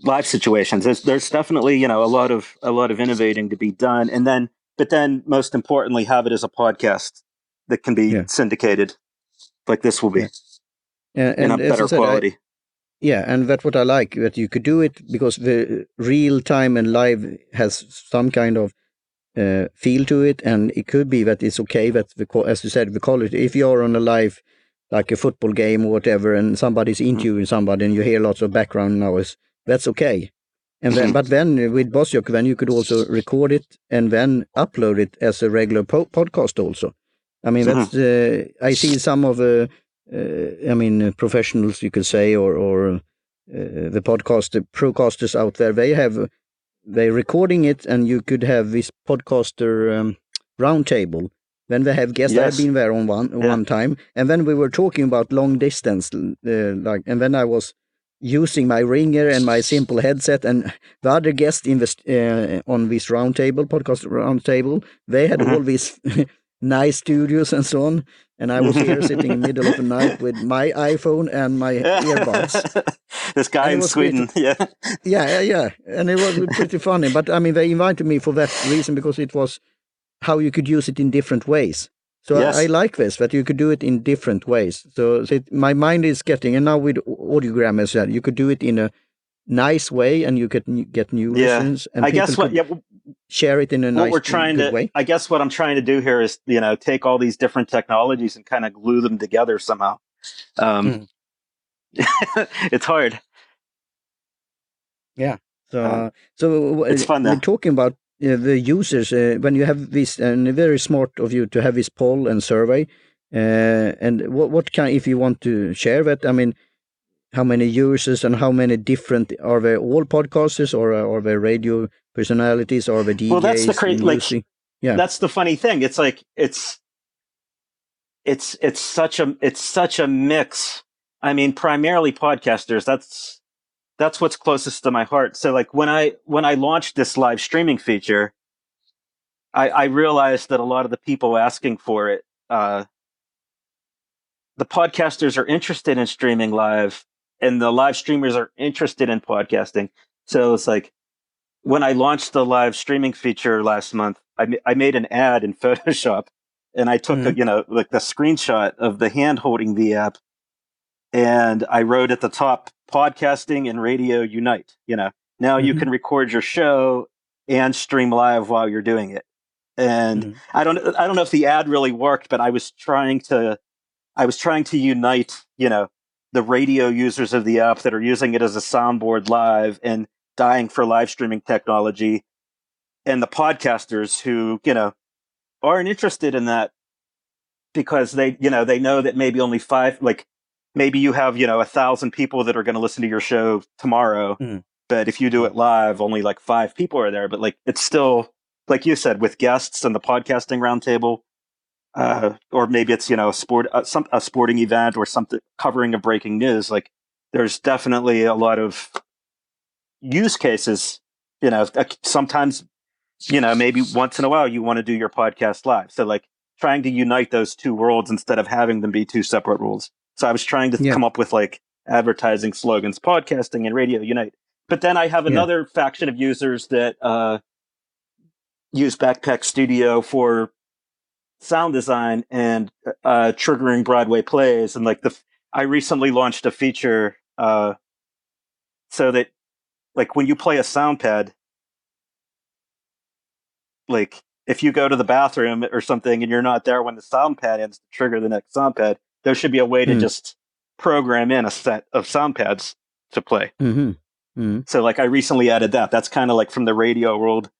Live situations. There's definitely, a lot of innovating to be done. But then most importantly, have it as a podcast that can be syndicated, like this will be, in a better quality. And that's what I like, that you could do it, because the real time and live has some kind of feel to it, and it could be that it's okay that, as you said, the quality, if you're on a live, like a football game or whatever, and somebody's interviewing somebody and you hear lots of background noise, that's okay. And then, but then with Bosjok, then you could also record it and then upload it as a regular podcast also. That's I see some of the professionals, you could say, or the procasters out there, they're recording it, and you could have this podcaster roundtable. Then they have guests. I've been there on one time, and then we were talking about long distance, and then I was using my Ringr and my simple headset, and the other guests on this podcast roundtable, they had all these nice studios and so on, and I was here sitting in the middle of the night with my iPhone and my earbuds. This guy in Sweden, yeah, and it was pretty funny. But they invited me for that reason, because it was how you could use it in different ways. So I like this, that you could do it in different ways. So my mind is getting, and now with audiogram as well, you could do it in a nice way, and you get new listeners, and I people could share it in a nice, good way. I guess what I'm trying to do here is, take all these different technologies and kind of glue them together somehow. It's hard. Yeah. So it's fun. We're talking about the users when you have this, and very smart of you to have this poll and survey. And what kind, if you want to share that, I mean, how many users and how many different, are they all podcasters, or are they radio personalities, or are they DJs? Well, that's the crazy. That's the funny thing. It's like it's such a mix. I mean, primarily podcasters. That's what's closest to my heart. So like when I launched this live streaming feature, I realized that a lot of the people asking for it, the podcasters are interested in streaming live, and the live streamers are interested in podcasting. So it's like when I launched the live streaming feature last month, I made an ad in Photoshop, and I took like the screenshot of the hand holding the app, and I wrote at the top, "Podcasting and radio unite." Now you can record your show and stream live while you're doing it. And I don't know if the ad really worked, but I was trying to unite, the radio users of the app that are using it as a soundboard live and dying for live streaming technology, and the podcasters who, aren't interested in that because they know that maybe only maybe you have, 1,000 people that are going to listen to your show tomorrow. But if you do it live, only like 5 people are there. But like, it's still, like you said, with guests and the podcasting roundtable, or maybe it's, a sporting event or something covering of breaking news. Like, there's definitely a lot of use cases, sometimes, maybe once in a while you want to do your podcast live. So like trying to unite those two worlds instead of having them be two separate worlds. So I was trying to come up with like advertising slogans, podcasting and radio unite. But then I have another faction of users that use Backpack Studio for sound design and triggering Broadway plays. And like I recently launched a feature so that like when you play a sound pad, like if you go to the bathroom or something and you're not there when the sound pad ends to trigger the next sound pad, there should be a way to just program in a set of sound pads to play. So like I recently added that. That's kind of like from the radio world.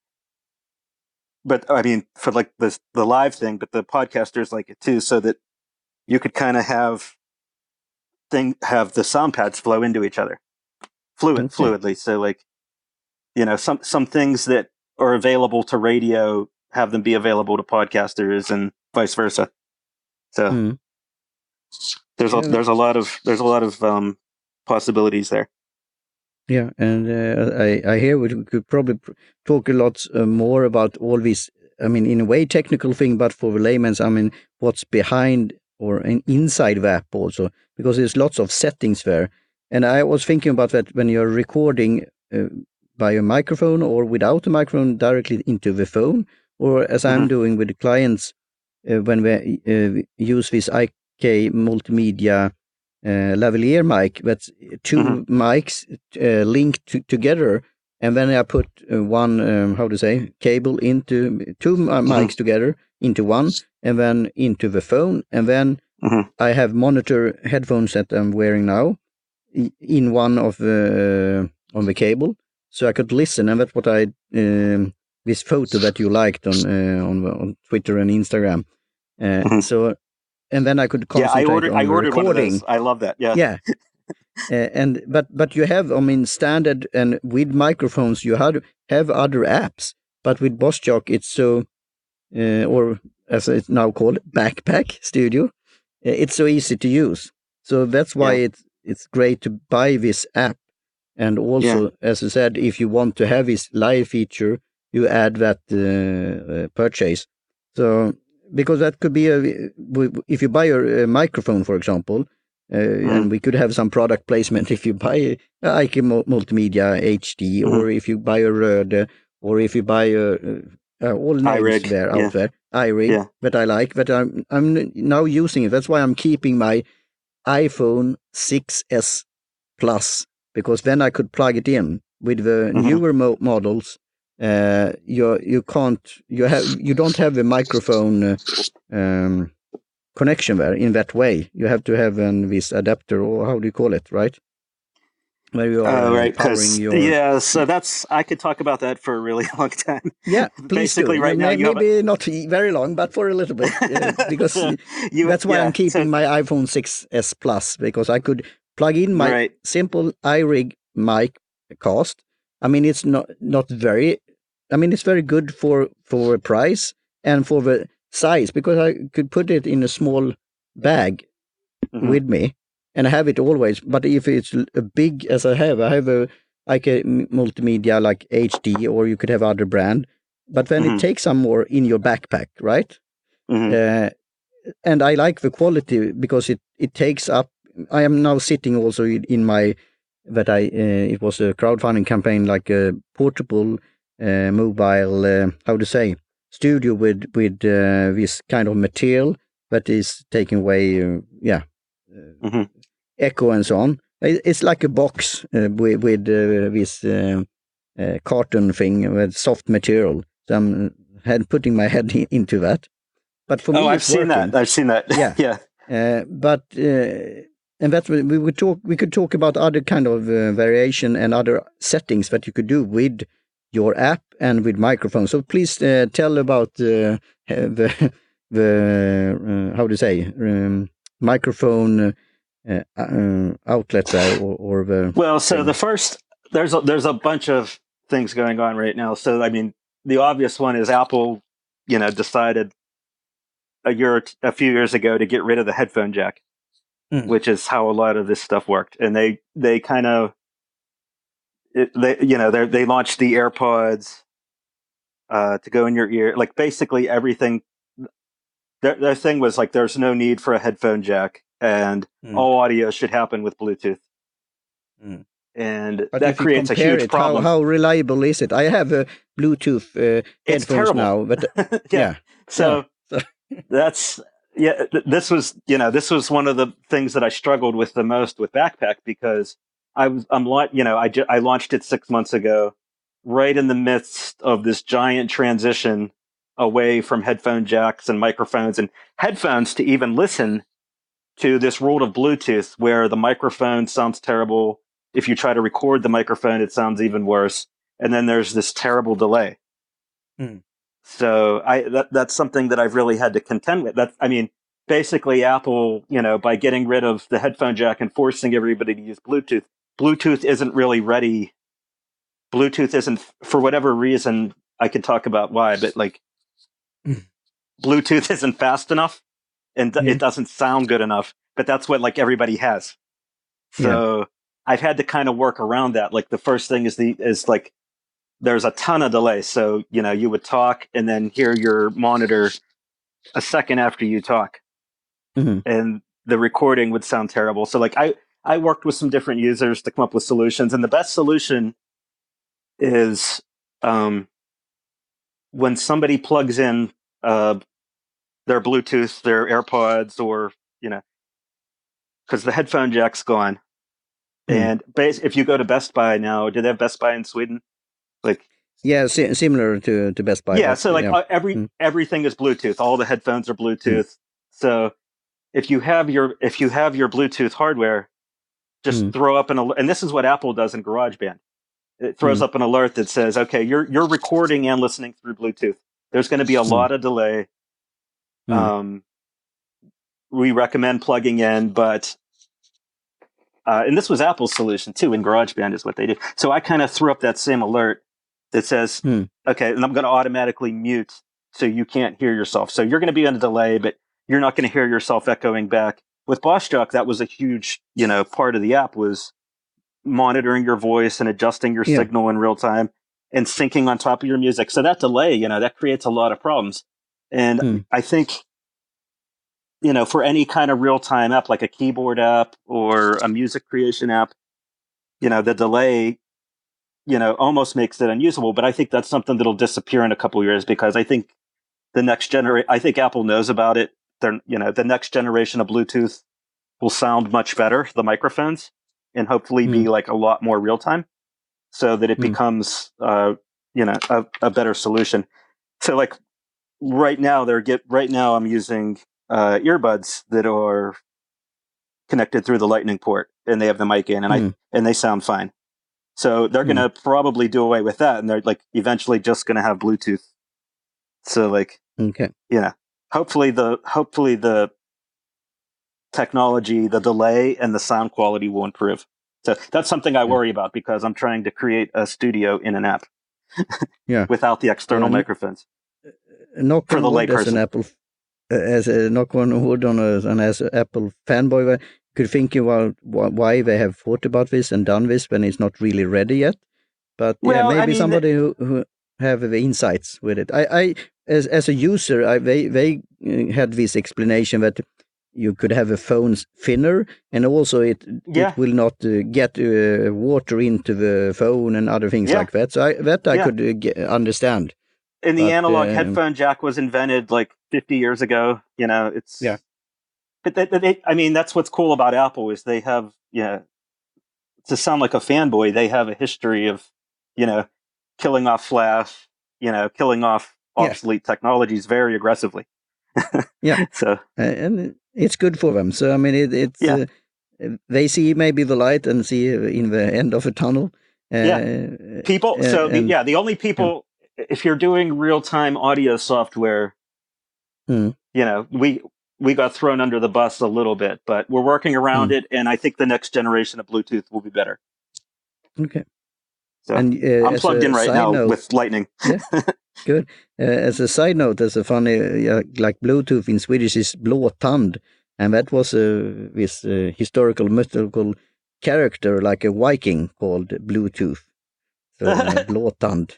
But I mean, for like the live thing, but the podcasters like it too, so that you could kind of have the sound pads flow into each other fluidly. So like, some things that are available to radio, have them be available to podcasters and vice versa. So there's a lot of possibilities there. Yeah, and I hear we could probably talk a lot more about all these. I mean, in a way, technical thing, but for the layman's, I mean, what's behind or inside the app also, because there's lots of settings there. And I was thinking about that when you're recording by a microphone or without a microphone directly into the phone, or as I'm doing with the clients when we use this IK Multimedia lavalier mic, that's 2 mics linked together, and then I put one cable into 2 mics together into one, and then into the phone, and then I have monitor headphones that I'm wearing now in one of the on the cable, so I could listen. And that's what I this photo that you liked on Twitter and Instagram. So. And then I could concentrate on recording. One of those. I love that. Yeah. And but you have, I mean, standard, and with microphones you have other apps, but with BossJock it's so, or as it's now called, Backpack Studio, it's so easy to use. So that's why it's great to buy this app. And also, as I said, if you want to have this live feature, you add that purchase. So. Because that could be if you buy a microphone, for example, and we could have some product placement. If you buy IK Multimedia HD, or if you buy a Rode, or if you buy all names iRig, out there, iRig, that I like, that I'm now using it. That's why I'm keeping my iPhone 6s Plus because then I could plug it in. With the newer models, you don't have a microphone connection there in that way. You have to have this adapter, or how do you call it, right? Where you are powering your... Yeah, so I could talk about that for a really long time. Yeah, please Basically, do. Right now, maybe not very long, but for a little bit, because that's why I'm keeping my iPhone 6s Plus, because I could plug in my simple iRig mic cast. I mean, it's not very... I mean, it's very good for a price and for the size, because I could put it in a small bag with me and have it always. But if it's a big, as I have a multimedia like HD, or you could have other brand, but then it takes some more in your backpack, right? And I like the quality because it takes up. I am now sitting also in my it was a crowdfunding campaign, like a portable mobile how to say studio with this kind of material that is taking away echo and so on. It's like a box with this carton thing with soft material. So I'm putting my head into that. But for me, I've seen that. Yeah, yeah. But and that we could talk about other kind of variation and other settings that you could do with your app and with microphone. So please tell about the how to say microphone outlets there, or the... Well, so the first, there's a bunch of things going on right now. So I mean, the obvious one is Apple, decided a few years ago to get rid of the headphone jack, which is how a lot of this stuff worked. And they kind of they launched the AirPods to go in your ear, like basically everything. Their thing was like, there's no need for a headphone jack, and all audio should happen with Bluetooth. And but that creates a huge problem. How reliable is it? I have a Bluetooth headphones now, but So that's this was one of the things that I struggled with the most with Backpack, because I launched it 6 months ago, right in the midst of this giant transition away from headphone jacks and microphones and headphones to even listen to this world of Bluetooth, where the microphone sounds terrible. If you try to record the microphone, it sounds even worse. And then there's this terrible delay. So that's something that I've really had to contend with. Basically Apple, by getting rid of the headphone jack and forcing everybody to use Bluetooth isn't really ready. Bluetooth isn't, for whatever reason, I could talk about why, but Bluetooth isn't fast enough, and it doesn't sound good enough, but that's what everybody has. So I've had to kind of work around that. Like, the first thing is there's a ton of delay. So, you would talk and then hear your monitor a second after you talk, and the recording would sound terrible. So I worked with some different users to come up with solutions, and the best solution is when somebody plugs in their Bluetooth, their AirPods, or, because the headphone jack's gone. And if you go to Best Buy now, do they have Best Buy in Sweden? Similar to Best Buy. Yeah, so everything is Bluetooth. All the headphones are Bluetooth. So if you have your Bluetooth hardware, just throw up and this is what Apple does in GarageBand. It throws up an alert that says, okay, you're recording and listening through Bluetooth. There's going to be a lot of delay. We recommend plugging in, but and this was Apple's solution too in GarageBand, is what they do. So I kind of threw up that same alert that says, okay, and I'm going to automatically mute so you can't hear yourself. So you're going to be on a delay, but you're not going to hear yourself echoing back. With BossJock, that was a huge, part of the app, was monitoring your voice and adjusting your signal in real time and syncing on top of your music. So that delay, that creates a lot of problems. And I think, for any kind of real-time app, like a keyboard app or a music creation app, the delay, almost makes it unusable. But I think that's something that'll disappear in a couple of years, because I think I think Apple knows about it. The next generation of Bluetooth will sound much better, the microphones. and hopefully be like a lot more real time, so that it becomes a better solution. So like right now I'm using earbuds that are connected through the Lightning port, and they have the mic in, and and they sound fine. So they're going to probably do away with that, and they're like eventually just going to have Bluetooth. So like, hopefully the technology, the delay, and the sound quality will improve. So that's something I worry about, because I'm trying to create a studio in an app without the external microphones. Knock on wood, as an Apple, as a knock on wood and as an Apple fanboy, could think about why they have thought about this and done this when it's not really ready yet. But maybe somebody who have the insights with it. I as a user, they had this explanation that you could have a phone thinner, and also it will not get water into the phone and other things like that. So I could understand. And the analog headphone jack was invented like 50 years ago. It's But that's what's cool about Apple, is they have to sound like a fanboy, they have a history of killing off Flash, killing off obsolete technologies very aggressively. So and it's good for them. So I mean, it's they see maybe the light and see in the end of a tunnel. People. The only people, if you're doing real-time audio software, we got thrown under the bus a little bit, but we're working around it, and I think the next generation of Bluetooth will be better. Okay. So I'm plugged in right now with Lightning. Good. As a side note, as a funny, like Bluetooth in Swedish is blåtand, and that was this historical mythical character, like a Viking called Bluetooth. So blåtand,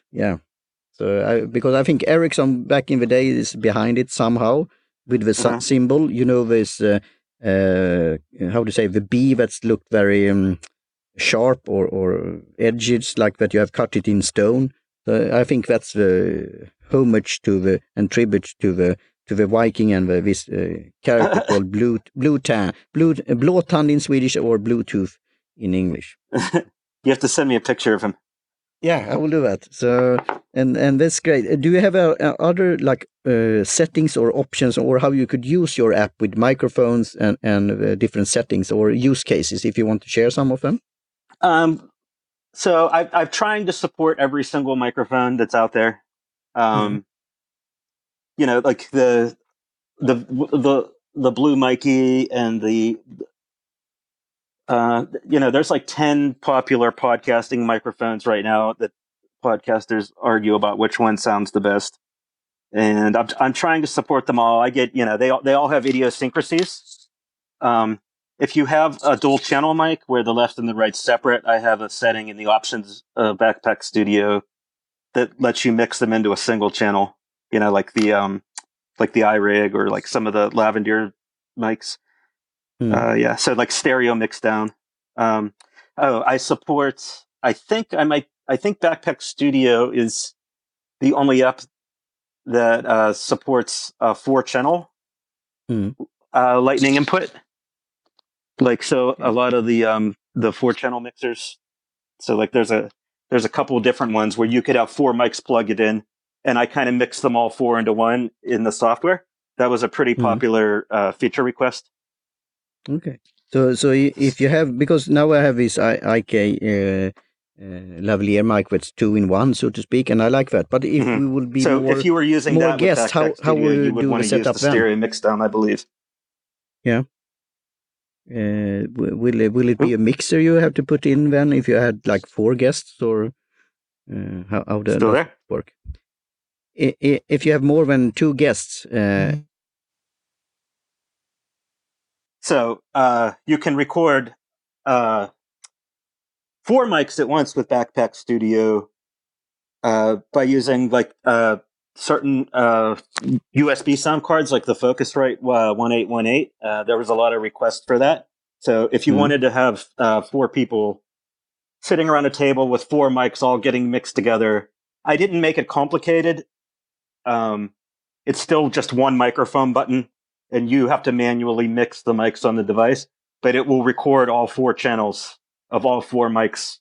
So because I think Ericsson back in the day is behind it somehow with the symbol. This how to say, the B that's looked very sharp or edges, like that you have cut it in stone. I think that's the homage to and tribute to the Viking and this character called blåtand in Swedish, or Bluetooth in English. You have to send me a picture of him. Yeah, I will do that. So and that's great. Do you have other like settings or options, or how you could use your app with microphones and different settings or use cases, if you want to share some of them? So I'm trying to support every single microphone that's out there. Like the Blue Mikey and there's like 10 popular podcasting microphones right now that podcasters argue about which one sounds the best. And I'm trying to support them all. I get, they all have idiosyncrasies. If you have a dual channel mic where the left and the right's separate, I have a setting in the options Backpack Studio that lets you mix them into a single channel. Like the iRig, or like some of the Lavender mics. So like stereo mix down. I support. I think Backpack Studio is the only app that supports 4-channel Lightning input. Like, so a lot of the 4-channel mixers. So like there's a couple of different ones where you could have 4 mics plugged in, and I kind of mix them all 4 into one in the software. That was a pretty popular feature request. Okay. So if you have, because now I have this IK lavalier mic that's 2-in-1, so to speak, and I like that. But if we would be if you were using more that guests, how would you would want to use the stereo mix down, I believe. Yeah. Will it be a mixer you have to put in then if you had like 4 guests, or how does it work? If you have more than 2 guests. So you can record 4 mics at once with Backpack Studio by using like certain USB sound cards, like the Focusrite 1818. There was a lot of requests for that. So if you wanted to have 4 people sitting around a table with 4 mics all getting mixed together, I didn't make it complicated. It's still just one microphone button, and you have to manually mix the mics on the device, but it will record all 4 channels of all 4 mics,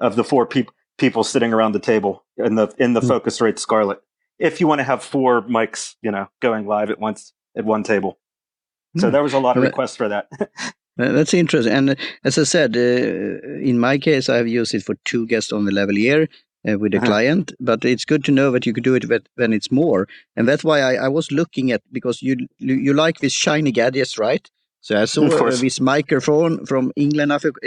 of the 4 people sitting around the table in the Focusrite Scarlett. If you want to have 4 mics, going live at once at one table. So there was a lot of requests for that. That's interesting. And as I said, in my case, I've used it for 2 guests on the lavalier with a client, but it's good to know that you could do it when it's more. And that's why I was looking at, because you like these shiny gadgets, right? So I saw this microphone from England. I think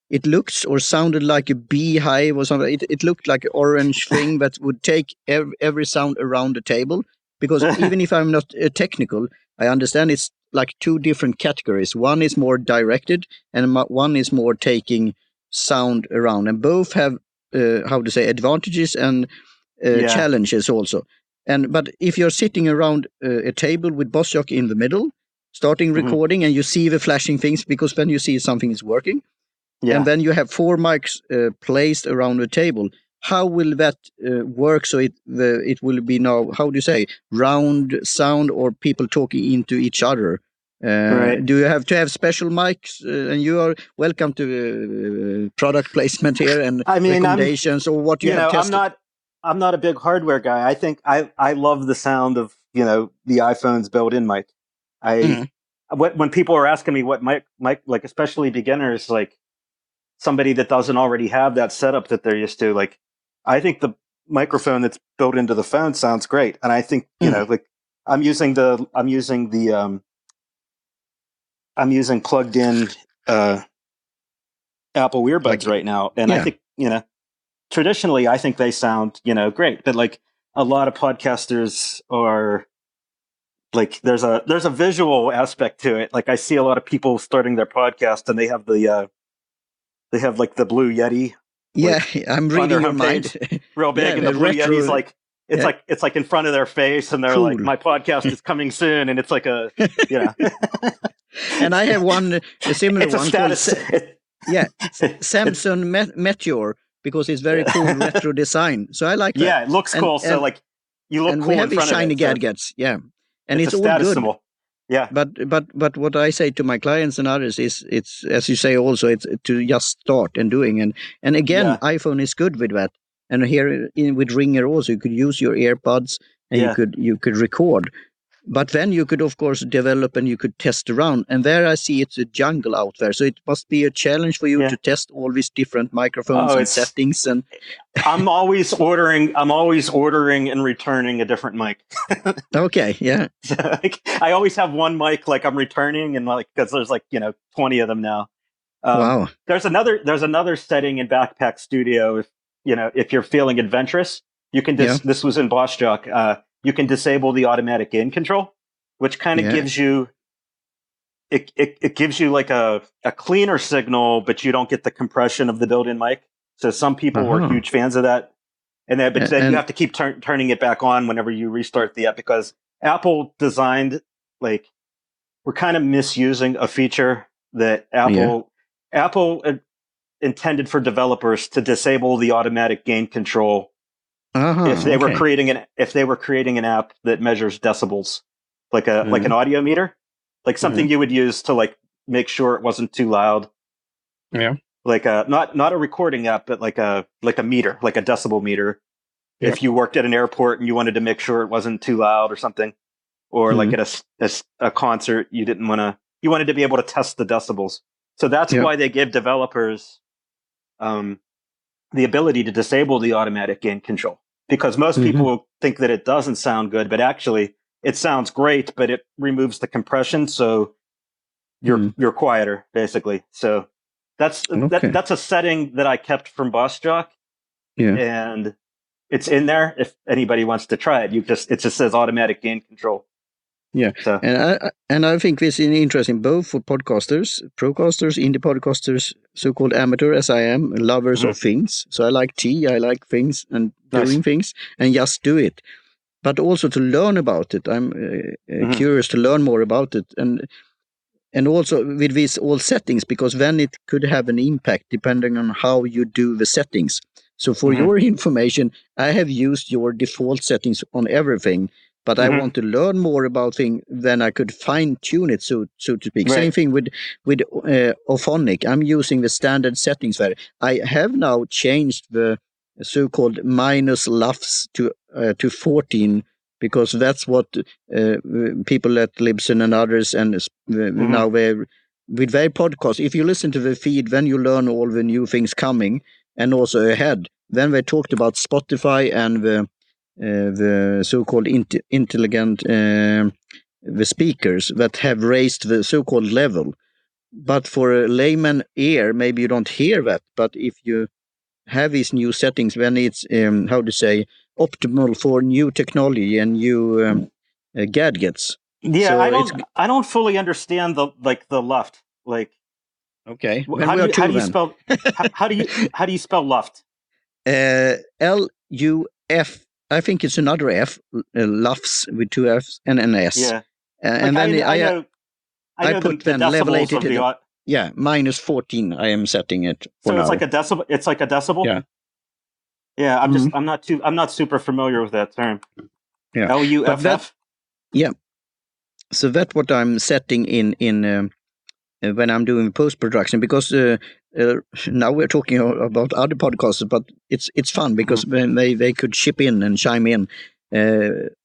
it looks or sounded like a beehive or something. It looked like an orange thing that would take every sound around the table. Because even if I'm not technical, I understand it's like 2 different categories. One is more directed, and one is more taking sound around. And both have, advantages and challenges also. But if you're sitting around a table with Bossjock in the middle, starting recording, and you see the flashing things, because then you see something is working. Yeah. And then you have 4 mics placed around the table. How will that work? So it will be now, how do you say, round sound or people talking into each other? Right. Do you have to have special mics? And you are welcome to product placement here and recommendations or what you have tested. I'm not a big hardware guy. I think I love the sound of the iPhone's built-in mic. When people are asking me what mic, like especially beginners, like somebody that doesn't already have that setup that they're used to, like I think the microphone that's built into the phone sounds great, and I think I'm using plugged-in Apple earbuds right now, and I think traditionally I think they sound great, but like a lot of podcasters are like there's a visual aspect to it. Like I see a lot of people starting their podcast and they have like the Blue Yeti. Yeah, I'm reading your mind. Real big, and the Blue Yeti's like it's like in front of their face, and they're like, "My podcast is coming soon," and it's like a And I have a similar one called Samsung Meteor, because it's very cool retro design. So I like that. Yeah, it looks cool. So like you look cool in front of it. And we have these shiny gadgets. Yeah, and it's all good. Symbol. Yeah, but what I say to my clients and others is, it's as you say also, it's to just start and doing, and again iPhone is good with that, and here with Ringr also you could use your AirPods and you could record, but then you could of course develop and you could test around, and there I see it's a jungle out there, so it must be a challenge for you to test all these different microphones and settings. And I'm always ordering and returning a different mic. Okay, yeah. I always have one mic like I'm returning, and like because there's like 20 of them now. Wow. There's another setting in Backpack Studio. If you're feeling adventurous, you can this was in Bossjock. You can disable the automatic gain control, which kind of gives you it gives you like a cleaner signal, but you don't get the compression of the built-in mic. So some people were huge fans of that, then you have to keep turning it back on whenever you restart the app, because Apple designed, like, we're kind of misusing a feature that Apple intended for developers to disable the automatic gain control if they were creating an app that measures decibels, like an audio meter, like something you would use to like make sure it wasn't too loud. Yeah. Like not a recording app, but like a meter, like a decibel meter. Yeah. If you worked at an airport and you wanted to make sure it wasn't too loud or something, or like at a concert, you wanted to be able to test the decibels. So that's why they give developers the ability to disable the automatic gain control, because most people think that it doesn't sound good, but actually it sounds great, but it removes the compression, so you're quieter basically. So that's a setting that I kept from Bossjock, and it's in there if anybody wants to try it. It just says automatic gain control. Yeah, so. And I think this is interesting both for podcasters, procasters, indie podcasters, so-called amateur as I am, lovers of things. So I like tea, I like things and doing things, and just do it. But also to learn about it. I'm curious to learn more about it, and also with these all settings, because then it could have an impact depending on how you do the settings. So for your information, I have used your default settings on everything. but I want to learn more about things, then I could fine tune it, so to speak. Same thing with Auphonic. I'm using the standard settings there. I have now changed the so-called minus LUFS to 14, because that's what people at Libsyn and others, and now they're with their podcast. If you listen to the feed, then you learn all the new things coming and also ahead. Then they talked about Spotify and the so-called intelligent the speakers that have raised the so-called level. But for a layman ear, maybe you don't hear that. But if you have these new settings, then it's optimal for new technology and new gadgets. Yeah, so I don't fully understand the LUFT. Like, okay, how do you spell how do you spell LUFT? LUF. I think it's another F, LUFS with 2 Fs and an S. Yeah, and then I put the level 8 it. Minus 14. I am setting it. So it's like a decibel. It's like a decibel. Yeah. Yeah, I'm not super familiar with that term. Yeah. LUFF. Yeah. So that's what I'm setting in when I'm doing post-production, because now we're talking about other podcasts, but it's fun because they could chip in and chime in.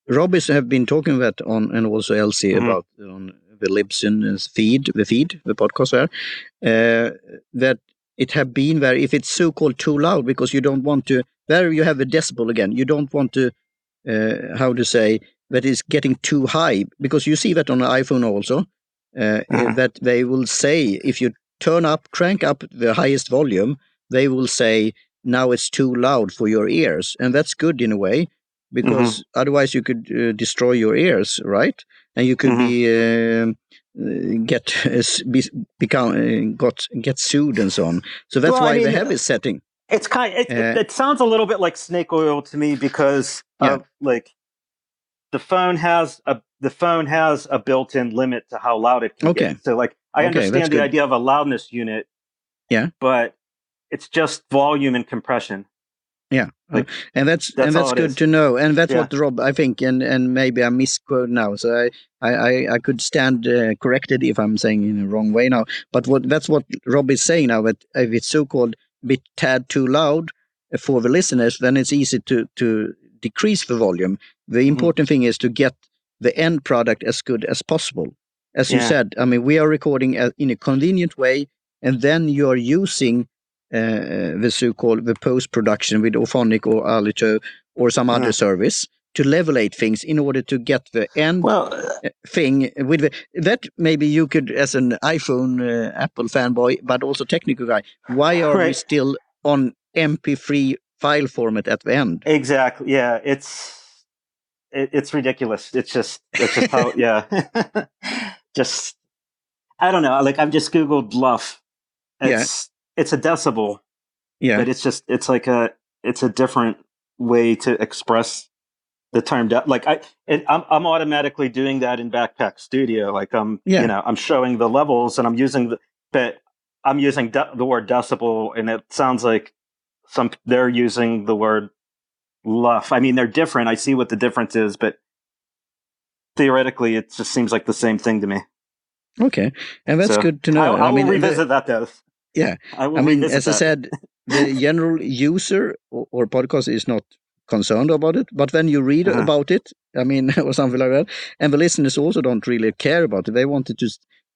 Robbie's have been talking about on, and also Elsie about on the Libsyn feed, the podcast there, that it have been there, if it's so-called too loud, because you don't want to, there you have a decibel again, you don't want to, that is getting too high, because you see that on an iPhone also, that they will say, if you crank up the highest volume, they will say, now it's too loud for your ears. And that's good in a way, because otherwise you could destroy your ears, right? And you could get sued and so on. So that's why they have this setting. It's it sounds a little bit like snake oil to me, because of like the phone has a built-in limit to how loud it can get. So like I understand the idea of a loudness unit. Yeah. But it's just volume and compression. Yeah, and that's good to know, and that's what Rob, I think, and maybe I misquote now, so I could stand corrected if I'm saying in the wrong way now. But that's what Rob is saying now, that if it's so-called bit tad too loud for the listeners, then it's easy to decrease the volume. The important thing is to get the end product as good as possible. As you said, I mean, we are recording in a convenient way, and then you are using the so-called the post-production with Auphonic or Alitu or some other service to levelate things in order to get the end thing with that. Maybe you could, as an iPhone Apple fanboy, but also technical guy, why are we still on MP3 file format at the end? Exactly. Yeah, it's ridiculous. It's just how just I don't know. Like I've just Googled LUF. It's a decibel, but it's a different way to express the term. I'm automatically doing that in Backpack Studio. Like I'm showing the levels, and I'm using the word decibel, and it sounds like they're using the word LUF. I mean, they're different. I see what the difference is, but theoretically, it just seems like the same thing to me. Okay, and that's good to know. I will revisit that, though. Yeah, I mean, as I said, the general user or podcast is not concerned about it, but when you read about it, I mean, or something like that, and the listeners also don't really care about it. They want it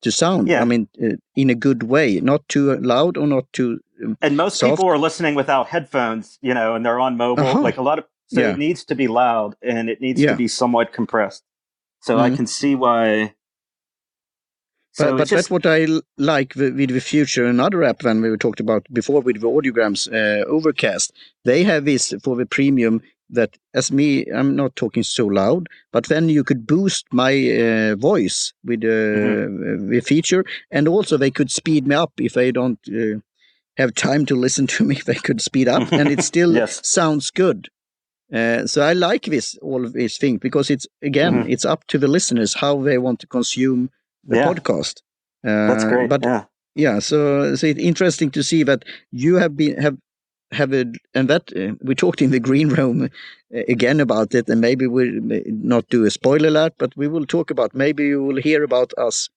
to sound, I mean, in a good way, not too loud or not too and most soft. People are listening without headphones, and they're on mobile. Like a lot of, so it needs to be loud, and it needs to be somewhat compressed. So I can see why. So but that's what I like with the Future, another app when we talked about before with the audiograms, Overcast. They have this for the premium that, as me, I'm not talking so loud, but then you could boost my voice with the feature, and also they could speed me up if they don't have time to listen to me. They could speed up, and it still sounds good. So I like all of these things, because it's it's up to the listeners how they want to consume the podcast. That's great. But so it's interesting to see that you have have a, and that we talked in the green room again about it, and maybe we'll not do a spoiler alert, but we will talk about, maybe you will hear about us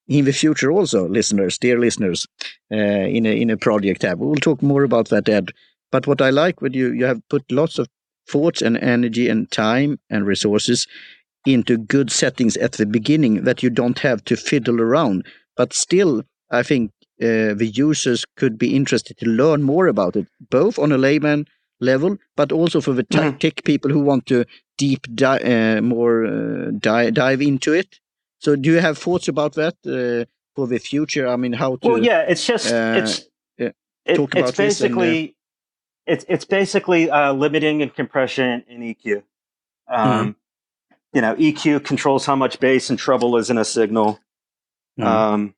in the future also, listeners, dear listeners, in a project tab. We will talk more about that, Ed. But what I like with you have put lots of thoughts and energy and time and resources into good settings at the beginning that you don't have to fiddle around. But still, I think the users could be interested to learn more about it, both on a layman level, but also for the tech people who want to dive into it. So do you have thoughts about that for the future? I mean, how to... Well, yeah, it's just, it's basically, it's basically limiting and compression in EQ. You know, EQ controls how much bass and treble is in a signal. And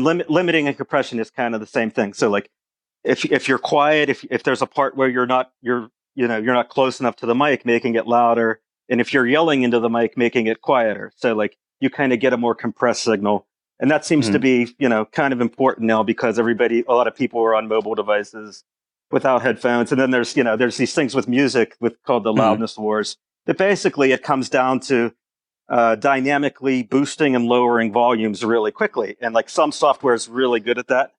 limiting and compression is kind of the same thing. So like, if you're quiet, if there's a part where you're not close enough to the mic, making it louder. And if you're yelling into the mic, making it quieter. So like, you kind of get a more compressed signal. And that seems to be, kind of important now because a lot of people are on mobile devices without headphones. And then there's these things with music called the loudness wars. But basically it comes down to dynamically boosting and lowering volumes really quickly. And like some software is really good at that,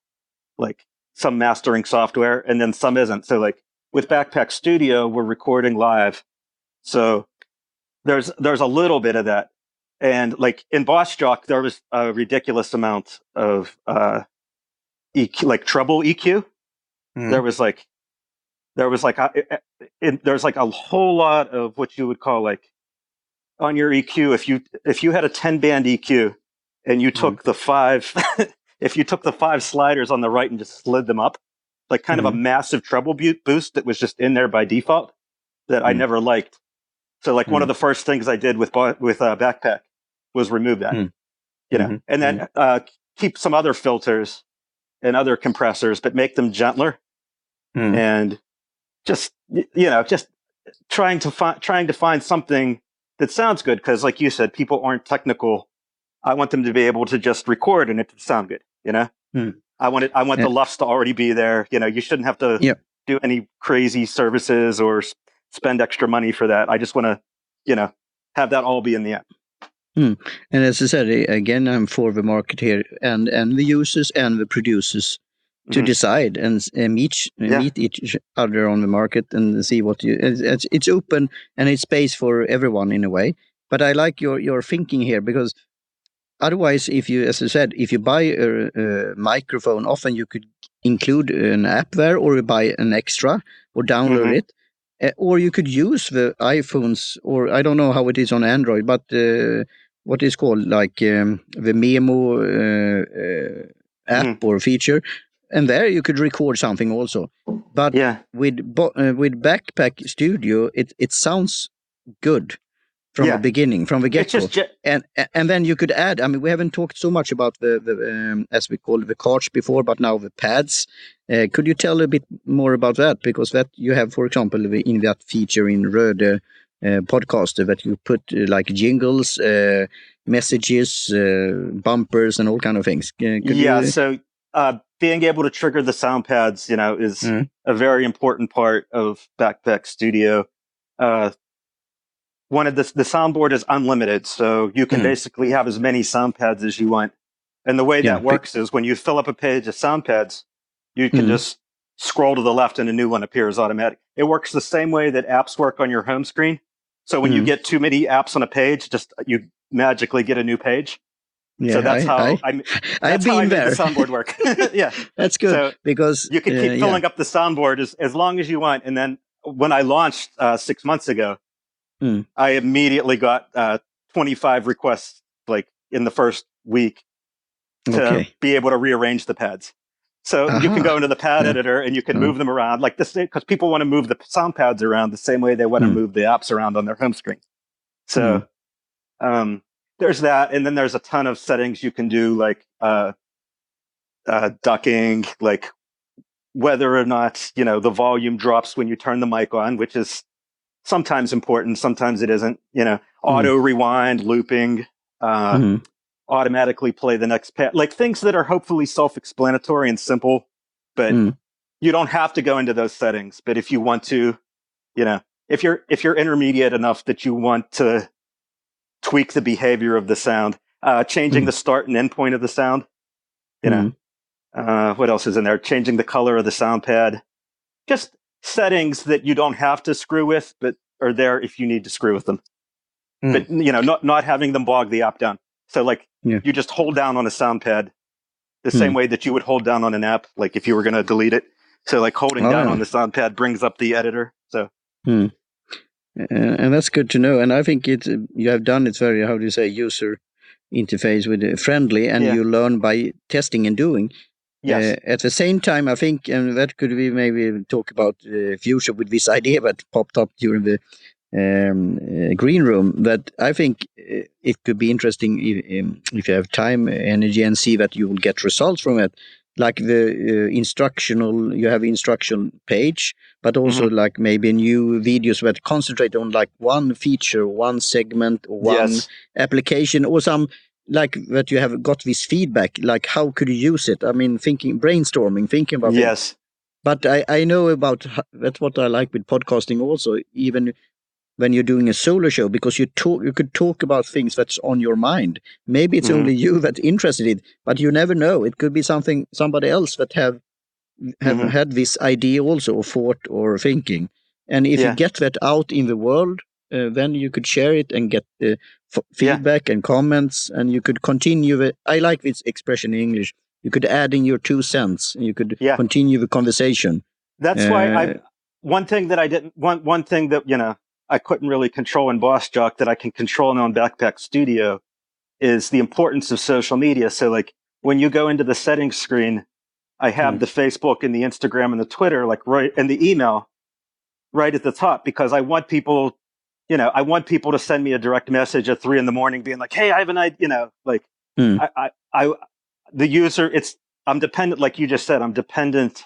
like some mastering software, and then some isn't. So like with Backpack Studio, we're recording live. So there's a little bit of that. And like in Boss Jock, there was a ridiculous amount of EQ, like treble EQ. There's like a whole lot of what you would call like on your EQ. If you had a 10-band EQ and you took the 5, if you took the 5 sliders on the right and just slid them up, like kind of a massive treble boost that was just in there by default that I never liked. So like one of the first things I did with Backpack was remove that, and then keep some other filters and other compressors, but make them gentler, and just trying to find something that sounds good. Because like you said, people aren't technical. I want them to be able to just record and it to sound good. I want the LUFs to already be there. You shouldn't have to do any crazy services or spend extra money for that. I just want to, have that all be in the app. And as I said, again, I'm for the market here and the users and the producers to decide and meet each other on the market and see what it's open and it's space for everyone in a way. But I like your thinking here, because otherwise, if you, as I said, if you buy a microphone, often you could include an app there, or you buy an extra or download it. Or you could use the iPhones, or I don't know how it is on Android, but what is called like the Memo app or feature, and there you could record something also. But with Backpack Studio, it sounds good from the beginning, from the get-go. And then you could add, I mean, we haven't talked so much about the as we call it, the cards before, but now the pads. Could you tell a bit more about that? Because that you have, for example, in that feature in Rode Podcaster, that you put like jingles, messages, bumpers, and all kind of things. So being able to trigger the sound pads, is a very important part of Backpack Studio. One of the soundboard is unlimited, so you can basically have as many sound pads as you want. And the way that works is when you fill up a page of sound pads, you can just scroll to the left and a new one appears automatic. It works the same way that apps work on your home screen. So when you get too many apps on a page, you magically get a new page. Yeah, so that's how I made the soundboard work. That's good, so because you can keep filling up the soundboard as long as you want. And then when I launched 6 months ago, I immediately got 25 requests like in the first week to be able to rearrange the pads. So you can go into the pad editor and you can move them around like this, because people want to move the sound pads around the same way they want to move the apps around on their home screen. So there's that. And then there's a ton of settings you can do, like ducking, like whether or not, the volume drops when you turn the mic on, which is sometimes important, sometimes it isn't, auto rewind, looping, automatically play the next pad, like things that are hopefully self-explanatory and simple, but you don't have to go into those settings, but if you want to, if you're intermediate enough that you want to tweak the behavior of the sound, changing the start and end point of the sound, what else is in there? Changing the color of the sound pad, just settings that you don't have to screw with, but are there if you need to screw with them. But not having them bog the app down. So like you just hold down on a sound pad the same way that you would hold down on an app, like if you were going to delete it. So like holding down on the sound pad brings up the editor. So. And that's good to know. And I think you have done it very, how do you say, user interface with friendly, and you learn by testing and doing. Yes. At the same time, I think, and that could be maybe talk about future with this idea that popped up during the green room, that I think it could be interesting if you have time, energy, and see that you will get results from it. Like the you have instruction page, but also like maybe new videos that concentrate on like one feature, one segment, or one application, or some like that you have got this feedback, like how could you use it? I mean, brainstorming, thinking about it. But I know about, that's what I like with podcasting also, even when you're doing a solo show, because you could talk about things that's on your mind. Maybe it's only you that's interested in it, but you never know. It could be somebody else that have had this idea also, or thought or thinking. And if you get that out in the world, then you could share it and get feedback and comments, and you could continue. I like this expression in English. You could add in your 2 cents, and you could continue the conversation. That's why one thing that I couldn't really control in Boss Jock that I can control now in Backpack Studio is the importance of social media. So like when you go into the settings screen, I have the Facebook and the Instagram and the Twitter, like right, and the email right at the top, because I want people, to send me a direct message at 3 a.m. being like, hey, I have an idea, the user, I'm dependent, like you just said, I'm dependent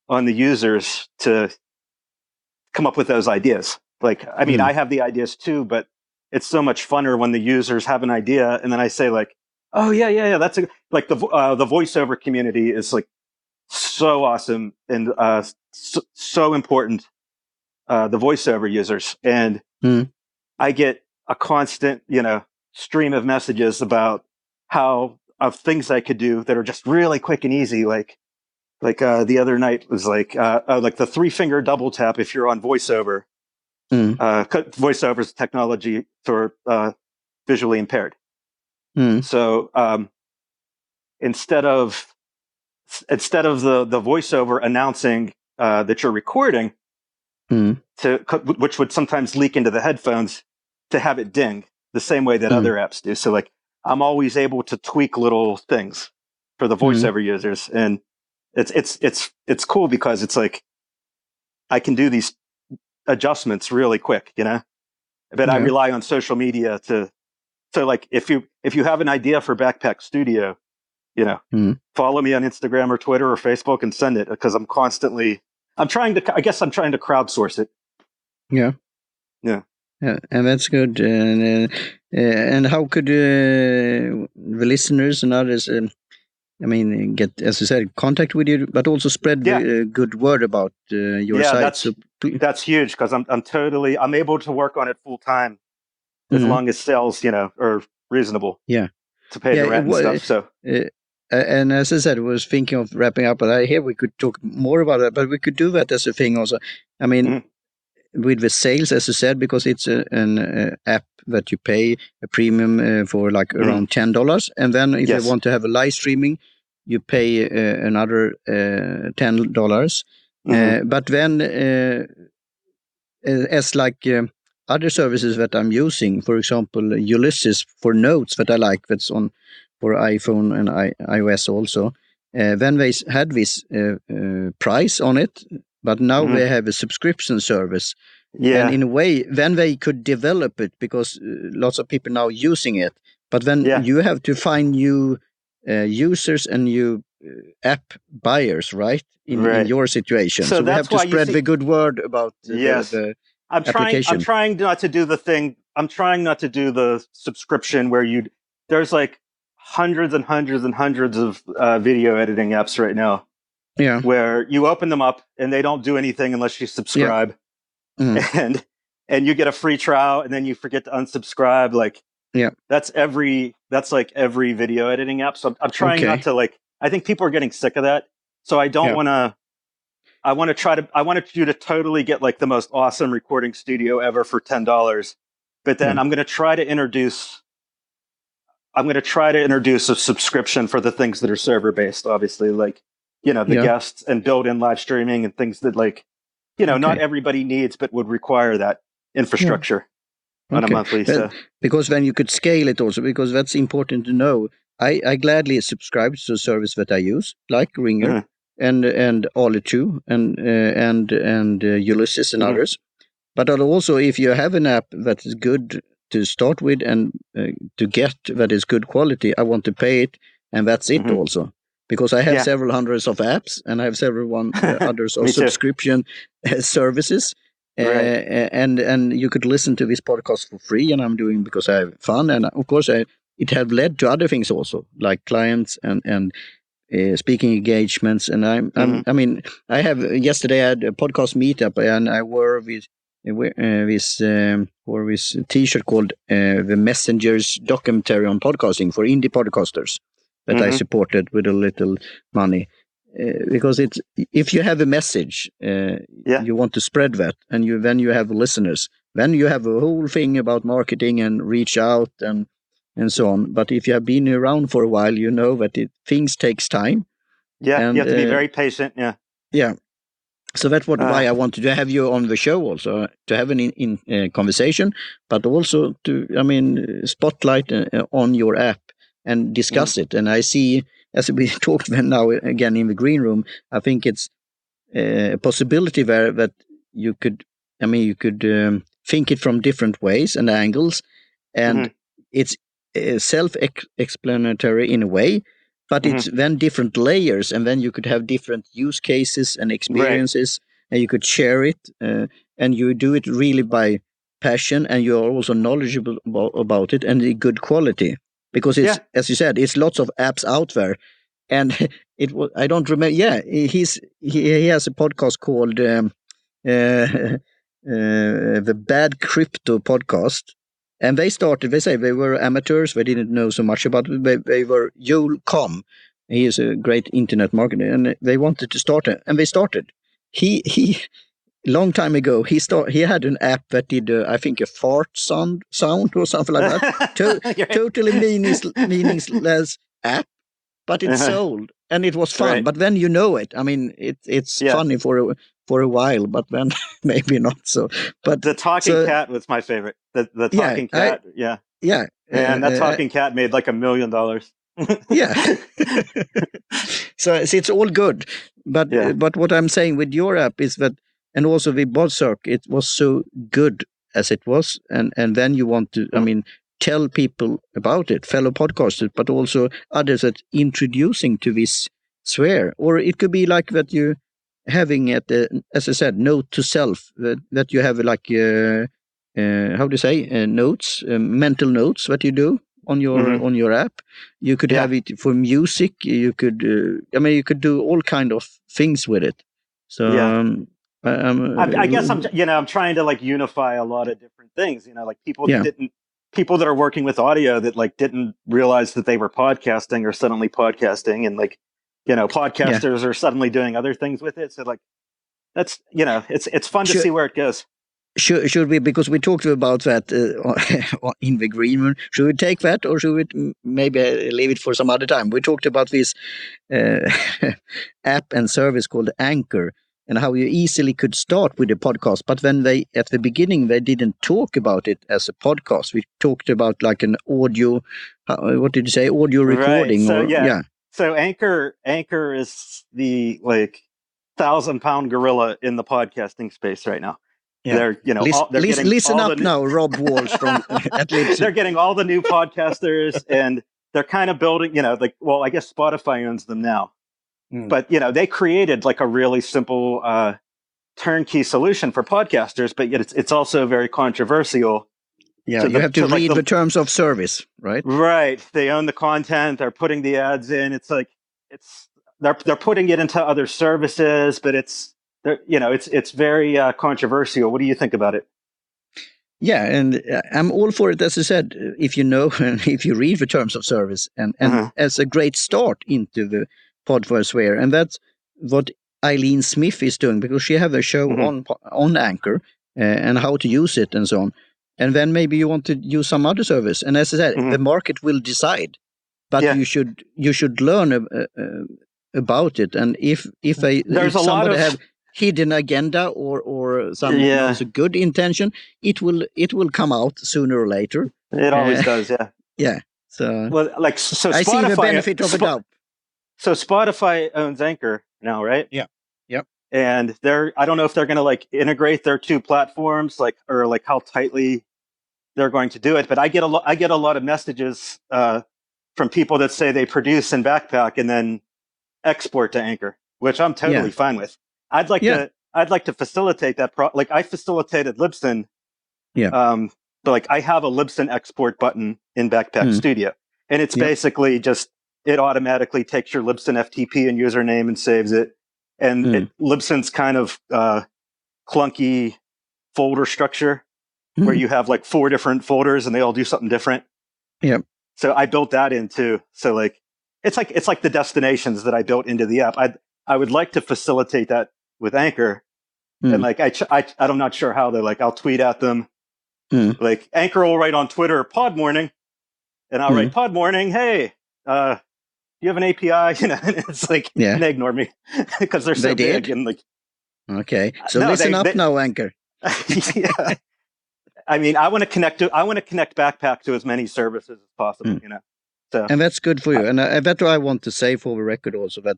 on the users to come up with those ideas. Like, I mean, I have the ideas too, but it's so much funner when the users have an idea and then I say like, oh yeah, that's like the voiceover community is like so awesome and so important. The voiceover users, and I get a constant, stream of messages about of things I could do that are just really quick and easy. Like the other night was like the 3-finger double tap if you're on voiceover. Voiceover is technology for visually impaired. So instead of the voiceover announcing that you're recording, which would sometimes leak into the headphones, to have it ding the same way that other apps do. So like I'm always able to tweak little things for the voiceover users, and it's cool because it's like I can do these adjustments really quick, but I rely on social media so like if you have an idea for Backpack Studio, follow me on Instagram or Twitter or Facebook and send it, because I'm trying to crowdsource it. Yeah, and that's good. And how could the listeners and others, get, as you said, contact with you, but also spread the good word about your site? That's huge, because I'm able to work on it full time as long as sales, are reasonable. Yeah, to pay the rent and stuff. So. And as I said, I was thinking of wrapping up, but I hear we could talk more about that. But we could do that as a thing also. I mean, with the sales, as you said, because it's an app that you pay a premium for, like around $10, and then if you want to have a live streaming, you pay another $10. But then, as like other services that I'm using, for example, Ulysses for notes that I like, that's on for iPhone and iOS also. Then they had this price on it, but now they have a subscription service. And in a way, then they could develop it, because lots of people now using it. But then you have to find new users and new app buyers, right? In your situation. So we have to spread the good word about the application. I'm trying not to do the thing. I'm trying not to do the subscription where there's like hundreds and hundreds and hundreds of video editing apps right now. where you open them up and they don't do anything unless you subscribe, and you get a free trial, and then you forget to unsubscribe. Like, that's like every video editing app. So I'm trying not to, like, I think people are getting sick of that. So I don't want to. I wanted you to totally get like the most awesome recording studio ever for $10, but then I'm going to try to introduce a subscription for the things that are server based, obviously, like, the guests and built-in live streaming and things that, like, not everybody needs, but would require that infrastructure on a monthly. Because then you could scale it also, because that's important to know. I gladly subscribe to a service that I use, like Ringr. And Alitu and Ulysses and others. But also, if you have an app that is good to start with and to get that is good quality, I want to pay it, and that's it also. Because I have several hundreds of apps, and I have several others of subscription services. And you could listen to this podcast for free, and I'm doing because I have fun. And of course, it have led to other things also, like clients and speaking engagements, and I mean, I have yesterday I had a podcast meetup, and I wore this T-shirt called the Messengers documentary on podcasting for indie podcasters that I supported with a little money, because it's, if you have a message, you want to spread that, and then you have listeners, then you have a whole thing about marketing and reach out and so on. But if you have been around for a while, you know that things takes time. And, you have to be very patient. So that's why I wanted to have you on the show also, to have an conversation, but also to, spotlight on your app and discuss it. And I see, as we talked now again in the green room, I think it's a possibility there that you could think it from different ways and angles, and it's self-explanatory in a way, but it's then different layers, and then you could have different use cases and experiences, and you could share it, and you do it really by passion, and you're also knowledgeable about it, and the good quality, because it's, as you said, it's lots of apps out there, and it was, I don't remember. He has a podcast called the Bad Crypto Podcast. And they say they were amateurs. They didn't know so much about it. They were Joel Comm. He is a great internet marketer, and they wanted to start it, and they started. He long time ago, he had an app that did, I think, a fart sound or something like that. Totally meaningless app, but it sold, and it was fun. But then you know it. I mean, it's funny for a while, but then maybe not so. But the talking cat was my favorite. The talking cat, and that talking cat made like $1 million. So it's all good, but what I'm saying with your app is that, and also the Podchaser, it was so good as it was, and then you want to, tell people about it, fellow podcasters, but also others that introducing to this sphere, or it could be like that you having it, as I said, note to self, that you have like how do you say, notes, mental notes that you do on your app. You could have it for music. You could, you could do all kind of things with it. So I guess I'm trying to like unify a lot of different things. Like people that are working with audio that like didn't realize that they were podcasting, or suddenly podcasting, and like, podcasters are suddenly doing other things with it. So like, that's, it's fun to see where it goes. Should we, because we talked about that in the green room, should we take that, or should we maybe leave it for some other time? We talked about this app and service called Anchor, and how you easily could start with a podcast, but then at the beginning, they didn't talk about it as a podcast. We talked about like an audio, what did you say, audio recording? Right. So Anchor is the like 1,000-pound gorilla in the podcasting space right now. Yeah. Listen up now, Rob Walsh from Alitu. They're getting all the new podcasters, and they're kind of building, I guess Spotify owns them now. But, they created like a really simple turnkey solution for podcasters, but yet it's also very controversial. Yeah, you have to read the terms of service, right? Right. They own the content. They're putting the ads in. It's like, they're putting it into other services, but it's very controversial. What do you think about it? Yeah, and I'm all for it, as I said, if you know and if you read the terms of service, and as a great start into the podverse, and that's what Eileen Smith is doing, because she have a show on Anchor and how to use it and so on. And then maybe you want to use some other service, and as I said, the market will decide, but you should learn about it. And if somebody have hidden agenda or some not so good intention, it will come out sooner or later. It always does, yeah. Yeah. So well, like so I see the benefit of a doubt. So Spotify owns Anchor now, right? Yeah. Yep. And I don't know if they're going to like integrate their two platforms, or how tightly they're going to do it. But I get a lot of messages from people that say they produce in Backpack and then export to Anchor, which I'm totally fine with. I'd like to facilitate that. Like I facilitated Libsyn. Yeah. But like I have a Libsyn export button in Backpack Studio, and it's basically just it automatically takes your Libsyn FTP and username and saves it. And Libsyn's kind of clunky folder structure where you have like 4 different folders and they all do something different. Yeah. So I built that into like it's like the destinations that I built into the app. I would like to facilitate that with Anchor, and like I'm not sure how. They're like, I'll tweet at them. Like Anchor will write on Twitter pod morning, and I'll write pod morning. Hey, do you have an API? You know, and it's like they ignore me because they're so big and like. Okay, so listen up now, Anchor. Yeah, I mean, I want to connect Backpack to as many services as possible. You know. So, and that's good for you. And that's what I want to say for the record also, that